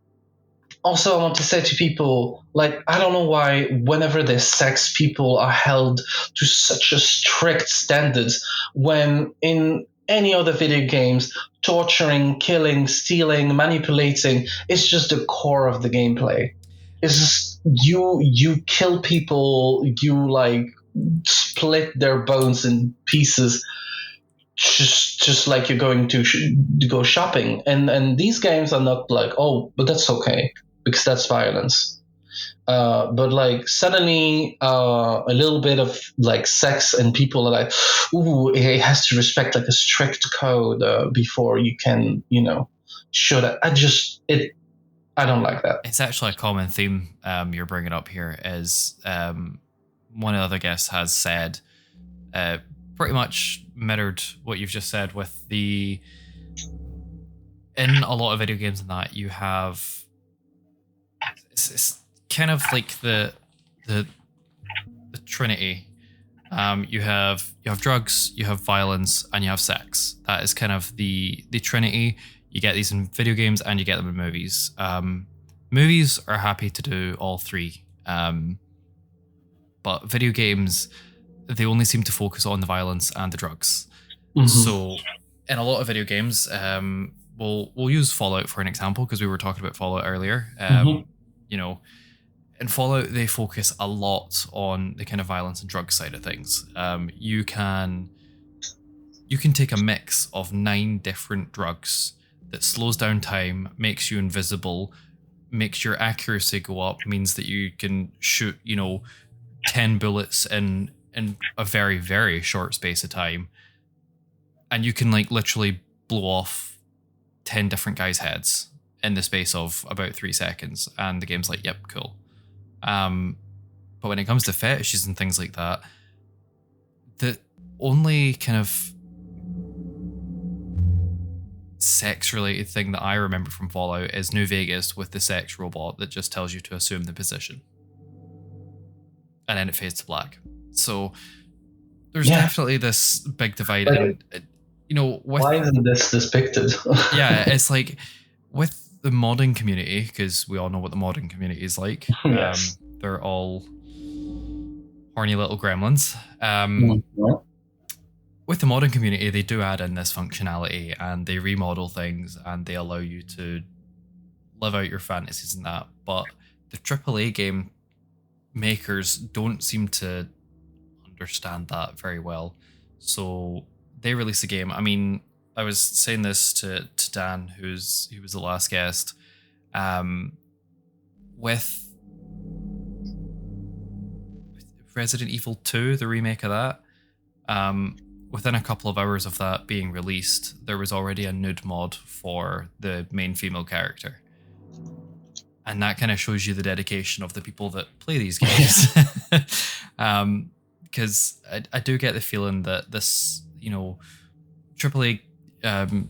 also, I want to say to people, like, I don't know why whenever there's sex, people are held to such a strict standards when in any other video games, torturing, killing, stealing, manipulating is just the core of the gameplay. It's just you kill people, you like split their bones in pieces, just like you're going to go shopping. And these games are not like, oh, but that's okay because that's violence. But like suddenly a little bit of like sex and people are like, ooh, it has to respect like a strict code before you can, show that. I don't like that. It's actually a common theme you're bringing up here. Is one of the other guests has said, pretty much mirrored what you've just said with in a lot of video games and that you have it's kind of like the trinity. You have drugs, you have violence, and you have sex. That is kind of the trinity. You get these in video games and you get them in movies. Movies are happy to do all three, but video games, they only seem to focus on the violence and the drugs. Mm-hmm. So in a lot of video games, we'll use Fallout for an example because we were talking about Fallout earlier. In Fallout, they focus a lot on the kind of violence and drug side of things. You can take a mix of 9 different drugs that slows down time, makes you invisible, makes your accuracy go up, means that you can shoot, 10 bullets in a very, very short space of time. And you can like literally blow off 10 different guys' heads in the space of about 3 seconds. And the game's like, yep, cool. But when it comes to fetishes and things like that, the only kind of sex-related thing that I remember from Fallout is New Vegas with the sex robot that just tells you to assume the position. And then it fades to black. So there's definitely this big divide. And, why isn't this depicted? Yeah, it's like with the modding community, because we all know what the modding community is like. Yes. They're all horny little gremlins. With the modding community, they do add in this functionality and they remodel things and they allow you to live out your fantasies and that. But the AAA game makers don't seem to understand that very well. So they release a game. I mean, I was saying this to Dan, who was the last guest, with Resident Evil 2, the remake of that. Within a couple of hours of that being released, there was already a nude mod for the main female character. And that kind of shows you the dedication of the people that play these games. Because I do get the feeling that this, AAA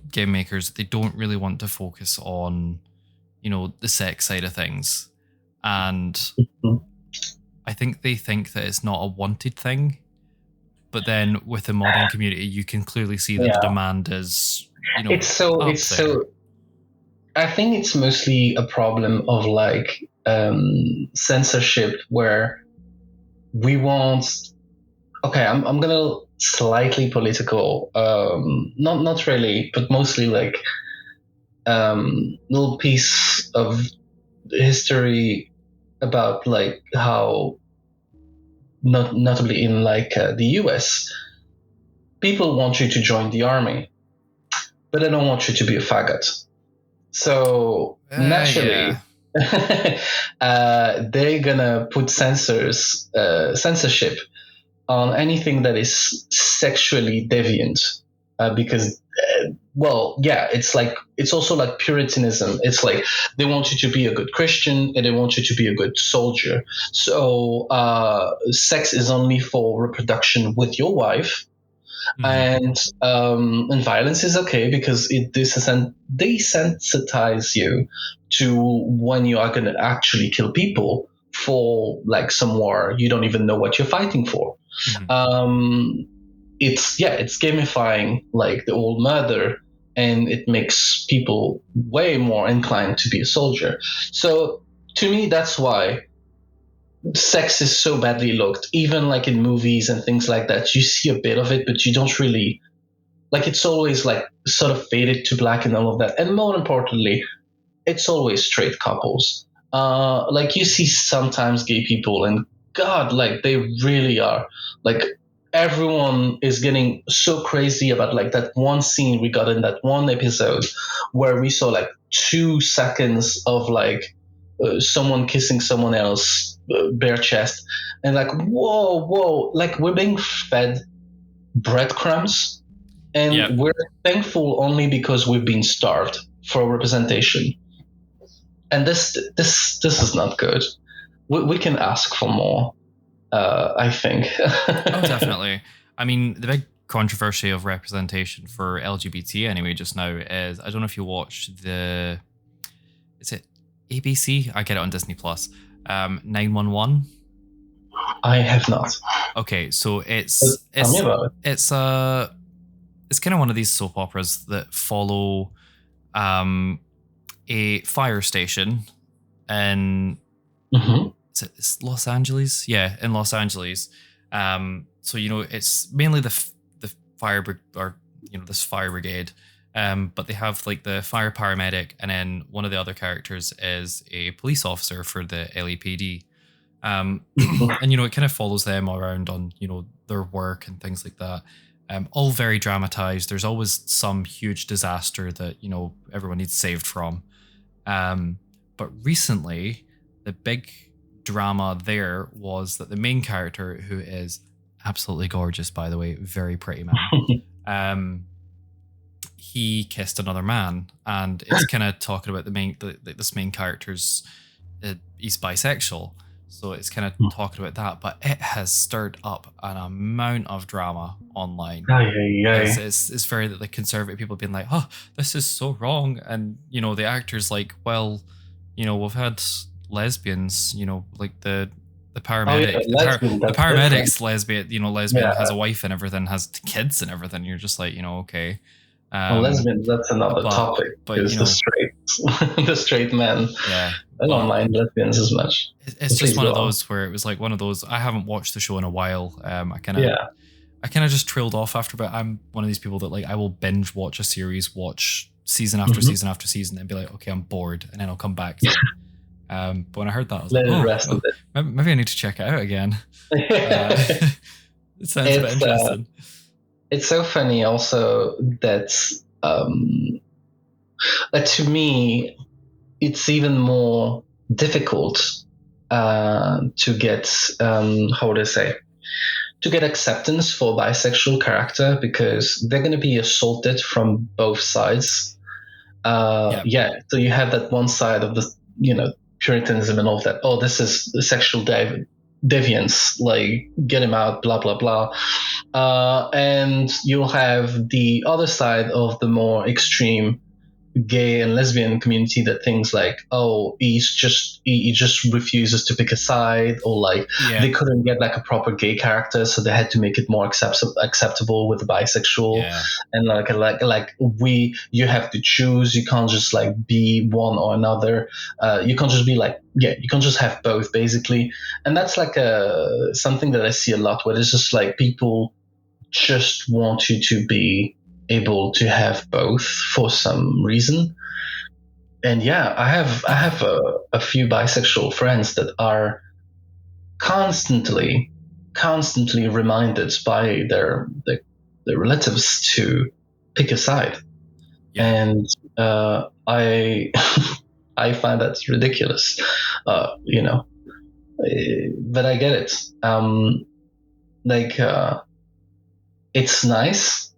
game makers, they don't really want to focus on, the sex side of things. And I think they think that it's not a wanted thing. But then with the modding community, you can clearly see that the demand is, it's so. I think it's mostly a problem of like censorship, where we want. Okay, I'm gonna slightly political, not really, but mostly like little piece of history about like how. Notably in like the US, people want you to join the army, but they don't want you to be a faggot. So naturally, they're gonna put censorship on anything that is sexually deviant, because it's also like Puritanism. It's like they want you to be a good Christian and they want you to be a good soldier. So sex is only for reproduction with your wife. And violence is okay because it desensitize you to when you are going to actually kill people for like some war you don't even know what you're fighting for. It's gamifying like the old murder, and it makes people way more inclined to be a soldier. So to me, that's why sex is so badly looked. Even like in movies and things like that, you see a bit of it, but you don't really like. It's always like sort of faded to black and all of that. And more importantly, it's always straight couples. Like you see sometimes gay people, and God, like they really are. Like everyone is getting so crazy about like that one scene we got in that one episode where we saw like 2 seconds of like someone kissing someone else bare chest, and like whoa, like we're being fed breadcrumbs, and Yep. we're thankful only because we've been starved for representation. And this is not good. We can ask for more. I think. Oh, definitely. I mean, the big controversy of representation for LGBT anyway just now is, I don't know if you watched is it ABC? I get it on Disney Plus. 911. I have not. Okay, so Tell me about it. it's kind of one of these soap operas that follow a fire station in it's Los Angeles? Yeah, in Los Angeles. So it's mainly the fire or this fire brigade, but they have like the fire paramedic, and then one of the other characters is a police officer for the LAPD. And it kind of follows them around on their work and things like that. All very dramatized. There's always some huge disaster that everyone needs saved from. But recently, the big drama there was that the main character, who is absolutely gorgeous, by the way, very pretty man, he kissed another man, and it's kind of talking about this main character's he's bisexual. So it's kind of talking about that, but it has stirred up an amount of drama online. It's very that the conservative people have been like, oh, this is so wrong. And, the actor's like, well, we've had lesbians, like the paramedic, the paramedic's lesbian, lesbian has a wife and everything, has kids and everything. You're just like, okay. Lesbians, that's another topic. But the straight men. Yeah. I don't mind lesbians as much. It's just one of those where it was like one of those. I haven't watched the show in a while. I kind of just trailed off after, but I'm one of these people that like I will binge watch a series, watch season after season after season, and be like, okay, I'm bored, and then I'll come back to it. But when I heard that, I was like, maybe I need to check it out again. It sounds a bit interesting. It's so funny also that to me, it's even more difficult to get, how would I say, to get acceptance for bisexual character, because they're going to be assaulted from both sides. So you have that one side of the, Puritanism and all of that. Oh, this is the sexual deviance, like get him out, blah, blah, blah. And you'll have the other side of the more extreme gay and lesbian community that thinks like, oh, he just refuses to pick a side, or like they couldn't get like a proper gay character, so they had to make it more acceptable with the bisexual. And you have to choose. You can't just like be one or another. You can't just be like, you can't just have both, basically. And that's like something that I see a lot, where it's just like people just want you to be able to have both for some reason. And I have a few bisexual friends that are constantly reminded by their relatives to pick a side. And I I find that ridiculous, but I get it. It's nice.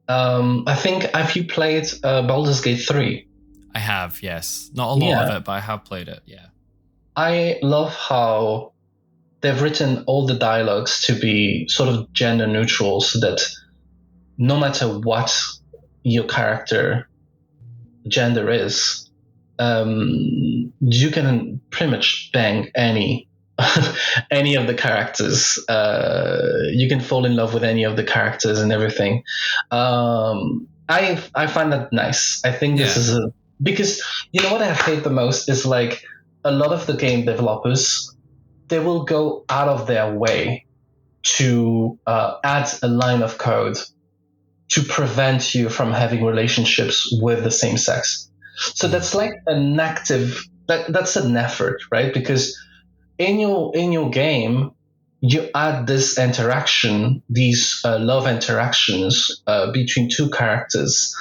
I think, have you played Baldur's Gate 3? I have, yes. Not a lot of it, but I have played it, yeah. I love how they've written all the dialogues to be sort of gender neutral, so that no matter what your character gender is, you can pretty much bang any of the characters. You can fall in love with any of the characters and everything. I find that nice. I think this is because what I hate the most is like a lot of the game developers, they will go out of their way to add a line of code to prevent you from having relationships with the same sex. So that's like an active, that's an effort, right? Because in your game, you add this interaction, these love interactions between two characters.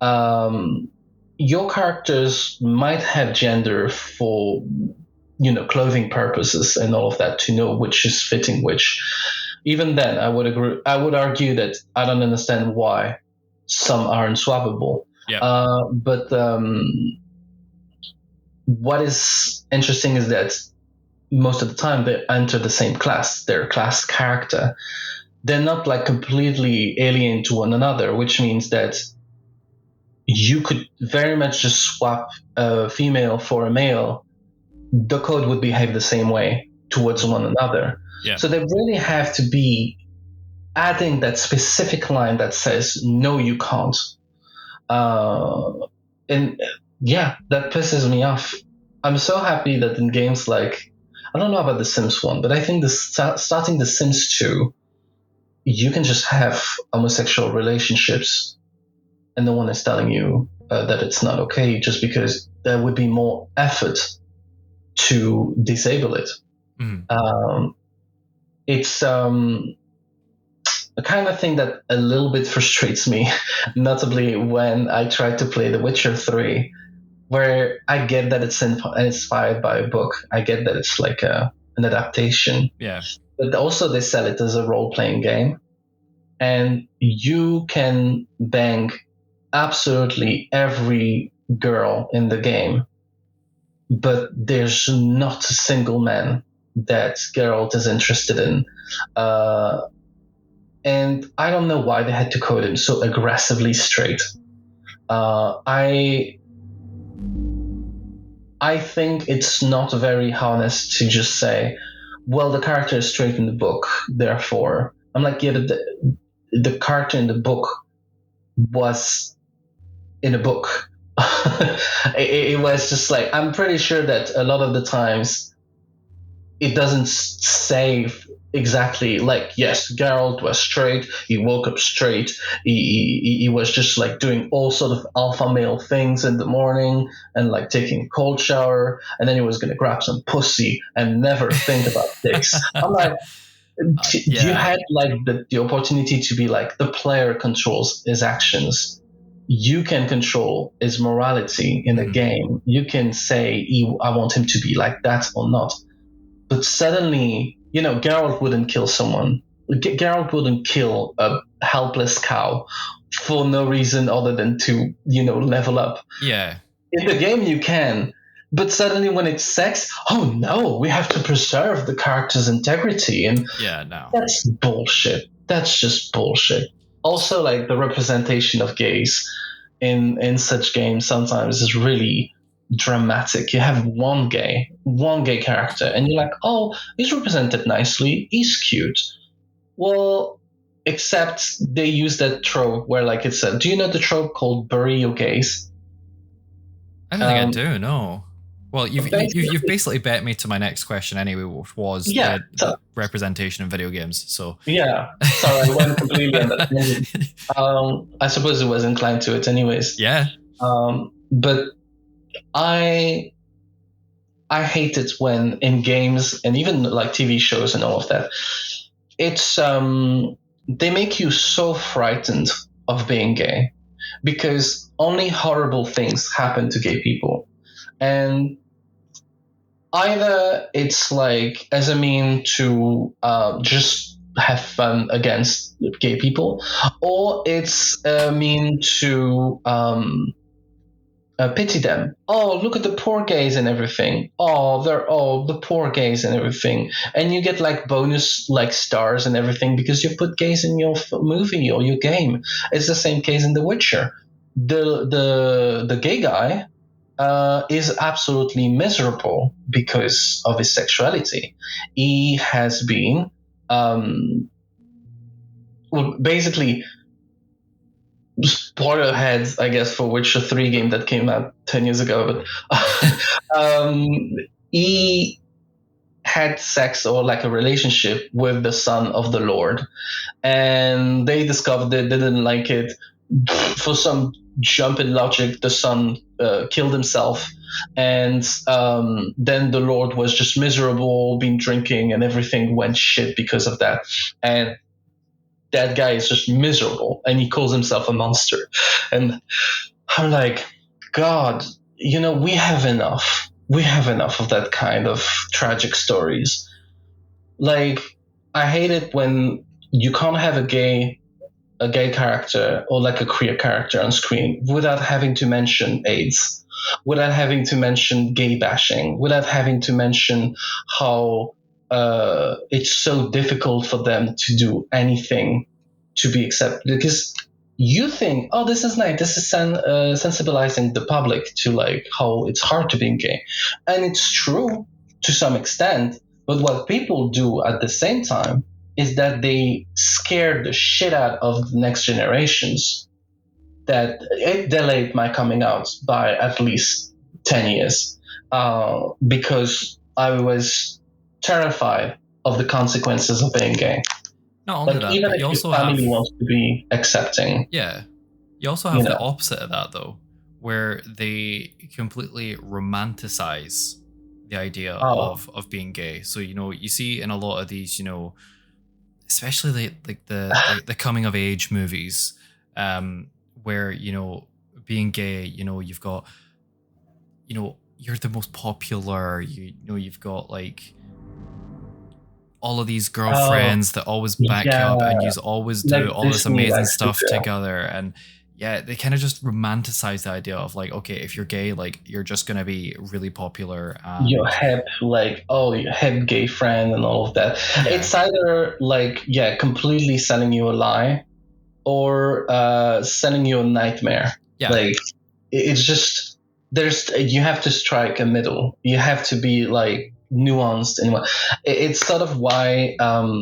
Your characters might have gender for clothing purposes and all of that, to know which is fitting which. Even then, I would argue that I don't understand why some are unswappable. Yeah. But what is interesting is that most of the time they enter the same class, their class character. They're not like completely alien to one another, which means that you could very much just swap a female for a male. The code would behave the same way towards one another. Yeah. So they really have to be adding that specific line that says, no, you can't. And yeah, that pisses me off. I'm so happy that in games like, I don't know about the Sims 1, but I think starting the Sims 2, you can just have homosexual relationships and no one is telling you that it's not okay, just because there would be more effort to disable it. It's the kind of thing that a little bit frustrates me, notably when I try to play The Witcher 3, where I get that it's inspired by a book. I get that it's like an adaptation. Yeah. But also they sell it as a role-playing game. And you can bang absolutely every girl in the game, but there's not a single man that Geralt is interested in. And I don't know why they had to code him so aggressively straight. I think it's not very honest to just say, well, the character is straight in the book, therefore. I'm like, yeah, the character in the book was in a book. it was just like, I'm pretty sure that a lot of the times it doesn't say exactly like, yes, Geralt was straight, he woke up straight, he was just like doing all sort of alpha male things in the morning and like taking a cold shower, and then he was going to grab some pussy and never think about dicks. I'm like, you had like the opportunity to be like, the player controls his actions. You can control his morality in a game. You can say, I want him to be like that or not. But suddenly, Geralt wouldn't kill someone. Geralt wouldn't kill a helpless cow for no reason other than to, level up. Yeah. In the game, you can. But suddenly when it's sex, oh no, we have to preserve the character's integrity. And that's bullshit. That's just bullshit. Also, like, the representation of gays in such games sometimes is really dramatic. You have one gay character, and you're like, oh, he's represented nicely, he's cute. Well, except they use that trope where, like, it's do you know the trope called bury your gays? I don't think I do, no. Well, you've basically bet me to my next question anyway, which was the representation in video games. So yeah, sorry, I went completely on that. I suppose it was inclined to it, anyways. Yeah. But I hate it when in games and even like TV shows and all of that, it's they make you so frightened of being gay because only horrible things happen to gay people. And either it's like as a mean to just have fun against gay people, or it's a mean to pity them. Oh, look at the poor gays and everything. Oh, they're all the poor gays and everything. And you get like bonus like stars and everything because you put gays in your movie or your game. It's the same case in The Witcher. The gay guy is absolutely miserable because of his sexuality. He has been, basically, spoiler ahead, I guess, for Witcher 3 game that came out 10 years ago. But he had sex or like a relationship with the son of the Lord, and they discovered they didn't like it. For some jump in logic, the son killed himself, and then the Lord was just miserable, been drinking, and everything went shit because of that. And that guy is just miserable, and he calls himself a monster. And I'm like, God, we have enough. We have enough of that kind of tragic stories. Like, I hate it when you can't have a gay character or like a queer character on screen without having to mention AIDS, without having to mention gay bashing, without having to mention how it's so difficult for them to do anything to be accepted. Because you think, oh, this is nice, this is sensibilizing the public to like how it's hard to be gay, and it's true to some extent. But what people do at the same time is that they scare the shit out of the next generations, that it delayed my coming out by at least 10 years, because I was terrified of the consequences of being gay. Not only Like, that, even but if you your also family have, wants to be accepting. yeah, you also have the opposite of that though, where they completely romanticize the idea of being gay. So you see in a lot of these, especially the coming of age movies, where being gay, you've got, you're the most popular, you've got like all of these girlfriends that always back you up, and you always do like all this Disney amazing likes to stuff do. together. And yeah, they kind of just romanticize the idea of like, okay, if you're gay, like you're just gonna be really popular. Your hip, like, oh, your hip gay friend and all of that. Yeah. It's either like, completely selling you a lie, or selling you a nightmare. Yeah. Like, it's just, you have to strike a middle. You have to be like nuanced. And it's sort of why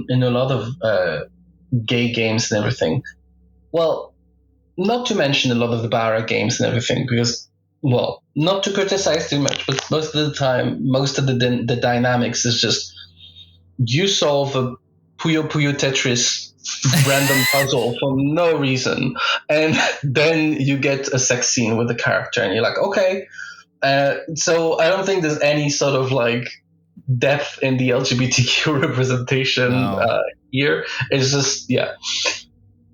in a lot of gay games and everything, well, not to mention a lot of the Barra games and everything, because, well, not to criticize too much, but most of the time, most of the dynamics is just you solve a Puyo Puyo Tetris random puzzle for no reason, and then you get a sex scene with the character, and you're like, okay. So I don't think there's any sort of like depth in the LGBTQ representation here. It's just,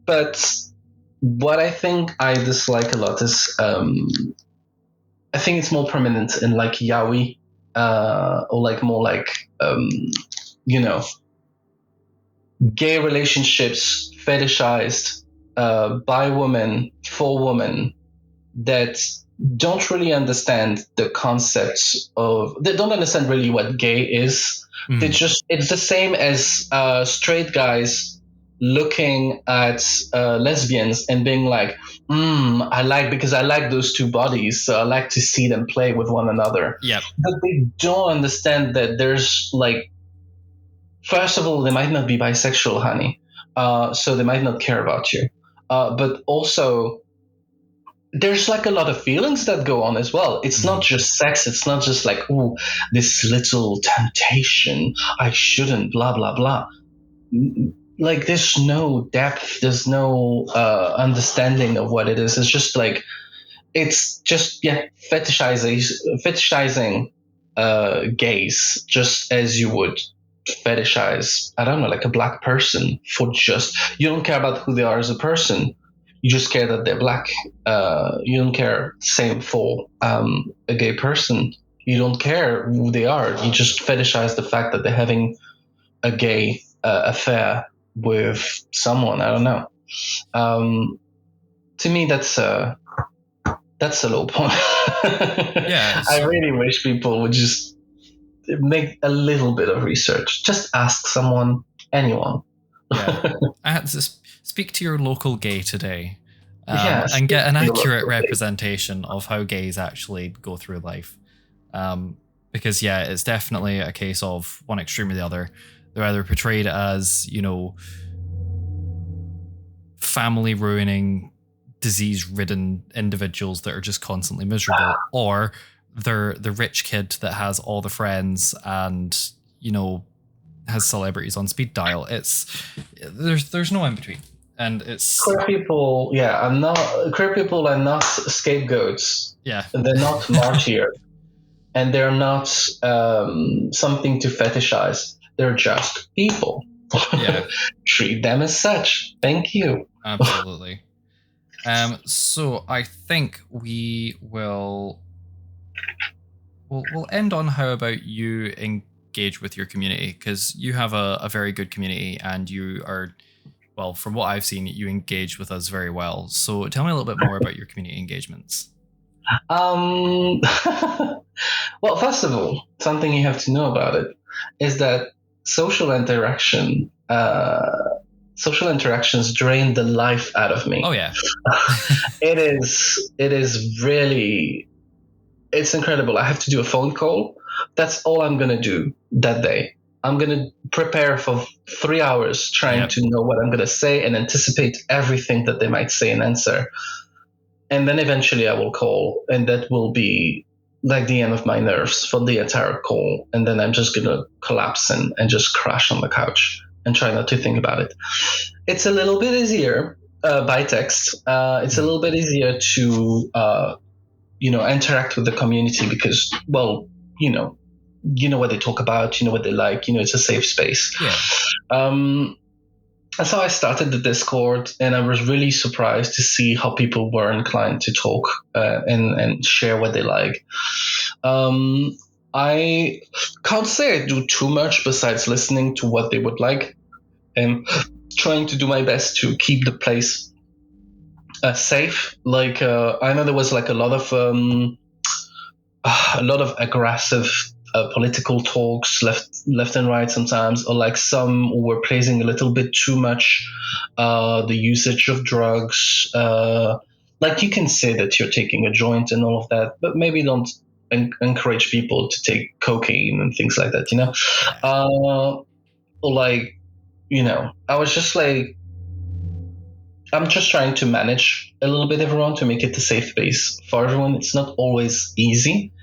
But what I think I dislike a lot is, I think it's more prominent in like yaoi, or like more like, you know, gay relationships fetishized by women for women that don't really understand the concepts of, they don't understand really what gay is. It's the same as straight guys looking at lesbians and being like, because I like those two bodies, so I like to see them play with one another. Yep. But they don't understand that there's like, first of all, they might not be bisexual, honey, so they might not care about you. But also, there's like a lot of feelings that go on as well. It's not just sex. It's not just like, oh, this little temptation, I shouldn't, blah, blah, blah. Like, there's no depth. There's no understanding of what it is. It's just like, it's just, fetishizing gays, just as you would fetishize, I don't know, like a black person, for just, you don't care about who they are as a person. You just care that they're black. You don't care, same for a gay person. You don't care who they are. You just fetishize the fact that they're having a gay affair with someone. I don't know. To me, that's a low point. Yeah. I really wish people would just make a little bit of research. Just ask someone, anyone. Yeah. I had to speak to your local gay today, Yeah, and get an accurate local gay. representation of how gays actually go through life. Because it's definitely a case of one extreme or the other. They're either portrayed as, family ruining, disease ridden individuals that are just constantly miserable, or they're the rich kid that has all the friends and, you know, has celebrities on speed dial. There's no in between. And it's queer people. Yeah, queer people are not scapegoats. Yeah. They're not martyrs, and they're not something to fetishize. They're just people. Yeah. Treat them as such. Thank you. Absolutely. So I think we'll end on how about you engage with your community, because you have a very good community and you are, well, from what I've seen, you engage with us very well. So tell me a little bit more about your community engagements. Well, first of all, something you have to know about it is that social interactions drain the life out of me. Oh yeah. It is really, it's incredible. I have to do a phone call. That's all I'm going to do that day. I'm going to prepare for 3 hours trying to know what I'm going to say and anticipate everything that they might say and answer. And then eventually I will call, and that will be like the end of my nerves for the entire call. And then I'm just going to collapse and just crash on the couch and try not to think about it. It's a little bit easier by text. It's a little bit easier to interact with the community because, well, you know what they talk about, you know what they like, it's a safe space. And so I started the Discord, and I was really surprised to see how people were inclined to talk and share what they like. I can't say I do too much besides listening to what they would like and trying to do my best to keep the place safe. Like I know there was like a lot of aggressive political talks left and right sometimes, or like some were praising a little bit too much the usage of drugs. Like you can say that you're taking a joint and all of that, but maybe don't encourage people to take cocaine and things like that, or like, I was just like, I'm just trying to manage a little bit everyone to make it a safe space for everyone. It's not always easy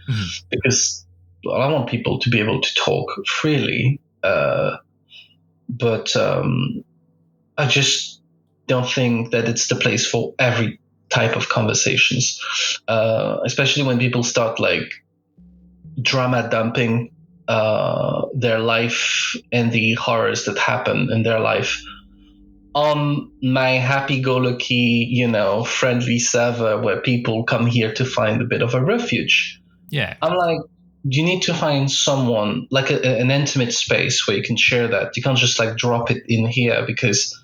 because I want people to be able to talk freely, but I just don't think that it's the place for every type of conversations, especially when people start like drama dumping their life and the horrors that happen in their life on my happy-go-lucky, friendly server where people come here to find a bit of a refuge. Yeah. I'm like, you need to find someone, like an intimate space where you can share that. You can't just like drop it in here because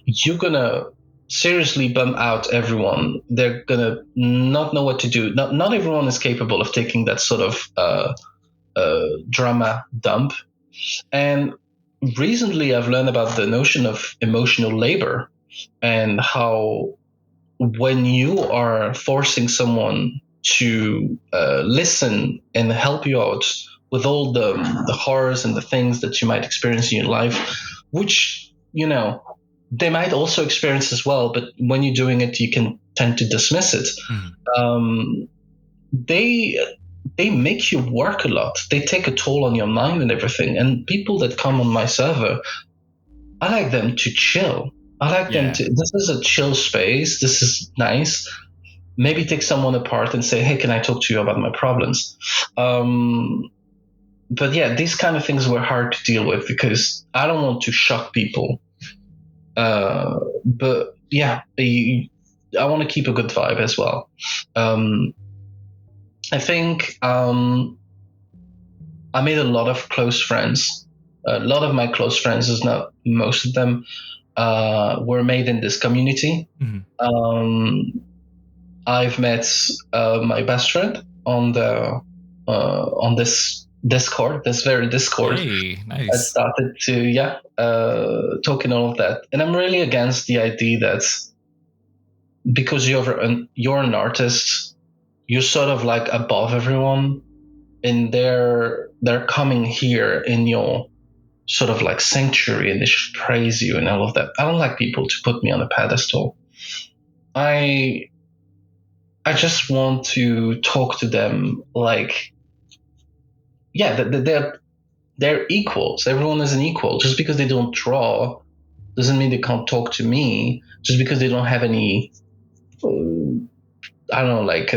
you're going to seriously bum out everyone. They're going to not know what to do. Not everyone is capable of taking that sort of drama dump. And recently I've learned about the notion of emotional labor and how when you are forcing someone to listen and help you out with all the horrors and the things that you might experience in your life, which, they might also experience as well, but when you're doing it, you can tend to dismiss it. They make you work a lot. They take a toll on your mind and everything. And people that come on my server, I like them to chill. I like them to, this is a chill space. This is nice. Maybe take someone apart and say, hey, can I talk to you about my problems? But yeah, these kind of things were hard to deal with because I don't want to shock people. But yeah, I want to keep a good vibe as well. I think I made a lot of close friends. A lot of my close friends, is not most of them, were made in this community. I've met my best friend on this Discord, this very Discord. Hey, nice. I started to talking all of that, and I'm really against the idea that because you're an artist, you're sort of like above everyone, and they're coming here in your sort of like sanctuary and they should praise you and all of that. I don't like people to put me on a pedestal. I I just want to talk to them like, yeah, they're equals. Everyone is an equal. Just because they don't draw doesn't mean they can't talk to me. Just because they don't have any, I don't know, like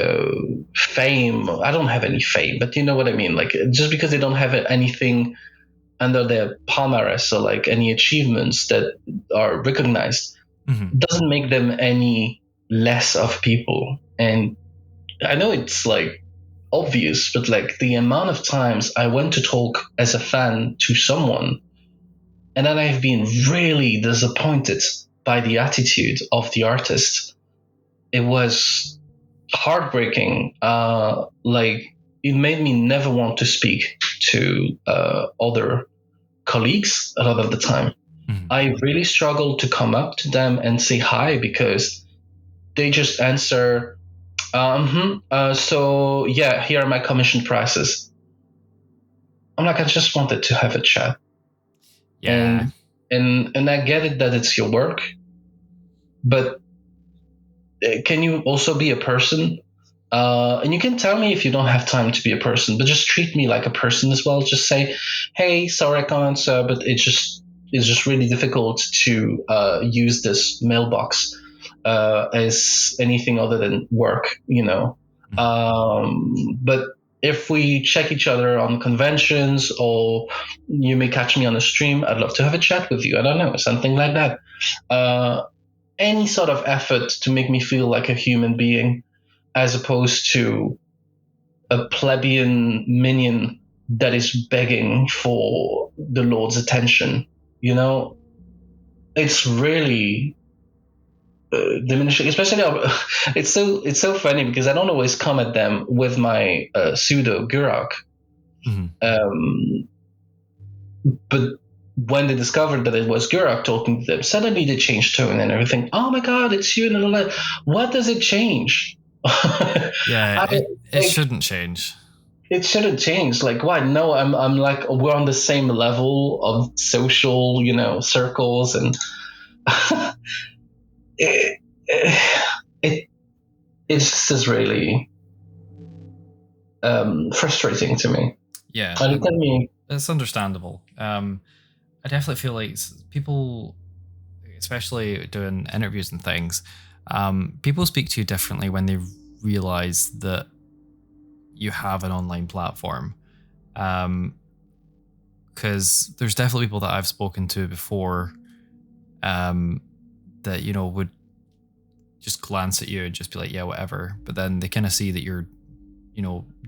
fame. I don't have any fame, but you know what I mean. Like, just because they don't have anything under their palmarès or like any achievements that are recognized, doesn't make them any less of people. And I know it's like obvious, but like the amount of times I went to talk as a fan to someone, and then I've been really disappointed by the attitude of the artist. It was heartbreaking. Like, it made me never want to speak to other colleagues a lot of the time. I really struggle to come up to them and say hi, because they just answer, so yeah, here are my commission prices. I'm like, I just wanted to have a chat. Yeah. And I get it that it's your work, but can you also be a person? And you can tell me if you don't have time to be a person, but just treat me like a person as well. Just say, hey, sorry I can't answer, but it's just really difficult to use this mailbox as anything other than work, you know. But if we check each other on conventions, or you may catch me on a stream, I'd love to have a chat with you. I don't know, something like that. Any sort of effort to make me feel like a human being, as opposed to a plebeian minion that is begging for the Lord's attention. You know, it's really diminishing. Especially, it's so funny because I don't always come at them with my pseudo Ghuraok. But when they discovered that it was Ghuraok talking to them, suddenly they changed tone and everything. Oh my God, it's you! And all that. What does it change? Yeah, it shouldn't change. It shouldn't change. Like, why? No, I'm like, we're on the same level of social, circles, and it just is really frustrating to me. Yeah, it's understandable. I definitely feel like people, especially doing interviews and things, people speak to you differently when they realize that you have an online platform. Because there's definitely people that I've spoken to before that, would just glance at you and just be like, yeah, whatever. But then they kind of see that you're,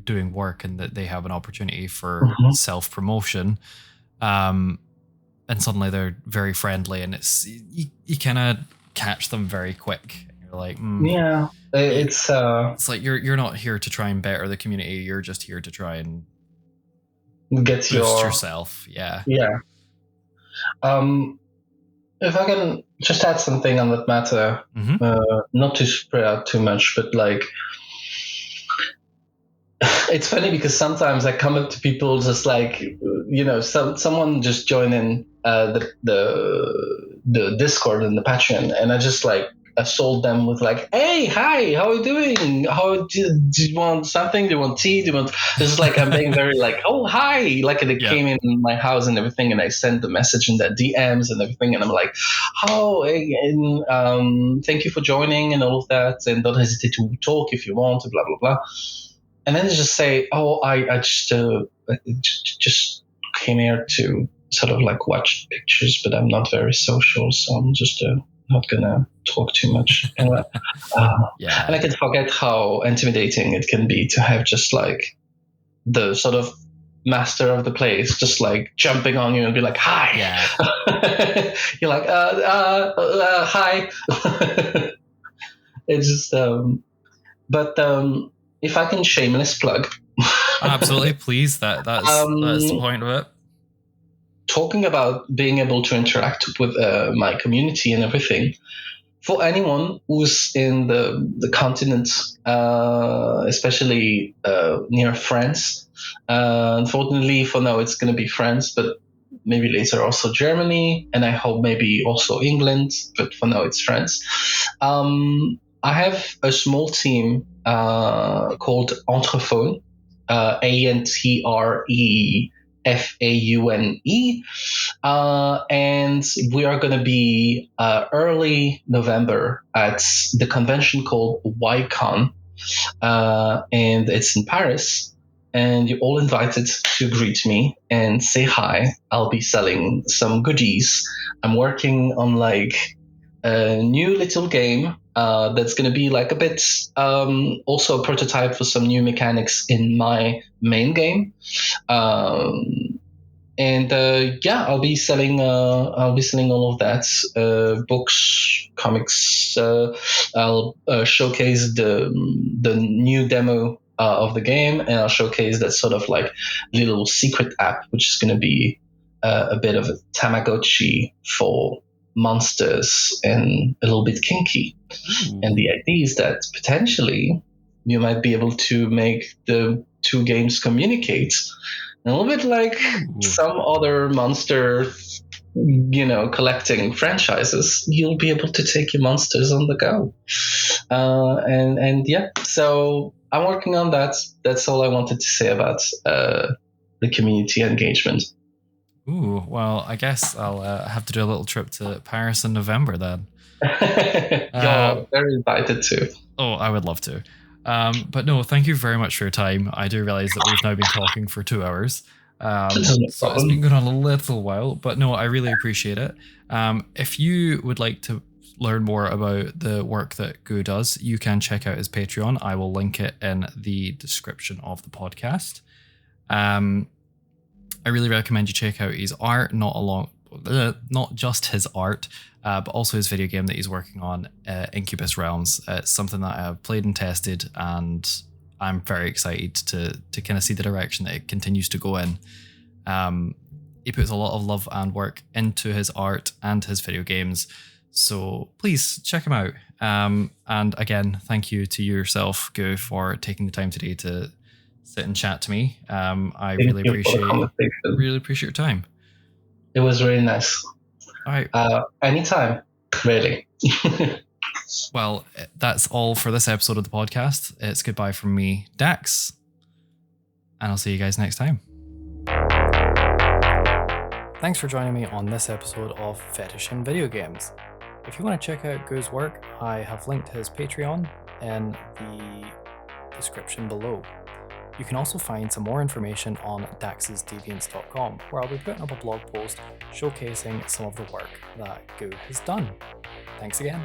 doing work and that they have an opportunity for self-promotion. And suddenly they're very friendly, and it's you kind of catch them very quick. You're like, yeah, it's like you're not here to try and better the community. You're just here to try and get yourself. Yeah. If I can just add something on that matter, not to spread out too much, but like, it's funny because sometimes I come up to people just like, someone just join in the Discord and the Patreon, and I just like assault them with like, hey, hi, how are you doing? Do you want something? Do you want tea? Do you want? It's like I'm being very like, oh, hi, like they came in my house and everything, and I sent the message in their DMs and everything, and I'm like, oh, and thank you for joining and all of that, and don't hesitate to talk if you want, blah blah blah. And then they just say, oh, I just came here to sort of like watch pictures, but I'm not very social, so I'm just not gonna talk too much. And and I can forget how intimidating it can be to have just like the sort of master of the place just like jumping on you and be like, hi. Yeah. You're like, hi. It's just but if I can shameless plug. Absolutely, please. That's the point of it. Talking about being able to interact with my community and everything, for anyone who's in the continent, especially near France, unfortunately for now it's going to be France, but maybe later also Germany, and I hope maybe also England, but for now it's France. I have a small team called Entrefaune, Antrefaune. And we are going to be early November at the convention called YCon, and it's in Paris. And you're all invited to greet me and say hi. I'll be selling some goodies. I'm working on like a new little game that's going to be like a bit also a prototype for some new mechanics in my main game. I'll be selling all of that, books, comics. I'll showcase the new demo of the game, and I'll showcase that sort of like little secret app, which is going to be a bit of a Tamagotchi for monsters and a little bit kinky. Ooh. And the idea is that potentially you might be able to make the two games communicate. A little bit like some other monster, collecting franchises. You'll be able to take your monsters on the go. So I'm working on that. That's all I wanted to say about the community engagement. Ooh, well, I guess I'll have to do a little trip to Paris in November then. You're very invited to. Oh, I would love to. But no, thank you very much for your time. I do realize that we've now been talking for 2 hours. So it's been going on a little while, but no, I really appreciate it. If you would like to learn more about the work that Gu does, you can check out his Patreon. I will link it in the description of the podcast. I really recommend you check out his art, not just his art, but also his video game that he's working on, Incubus Realms. It's something that I have played and tested, and I'm very excited to kind of see the direction that it continues to go in. He puts a lot of love and work into his art and his video games, so please check him out. And again, thank you to yourself, Gu, for taking the time today to sit and chat to me. I really appreciate your time. It was really nice. All right. Anytime, really. Well, that's all for this episode of the podcast. It's goodbye from me, Dax, and I'll see you guys next time. Thanks for joining me on this episode of Fetish and Video Games. If you want to check out Gu's work, I have linked his Patreon in the description below. You can also find some more information on daxesdeviants.com, where I'll be putting up a blog post showcasing some of the work that Gu has done. Thanks again.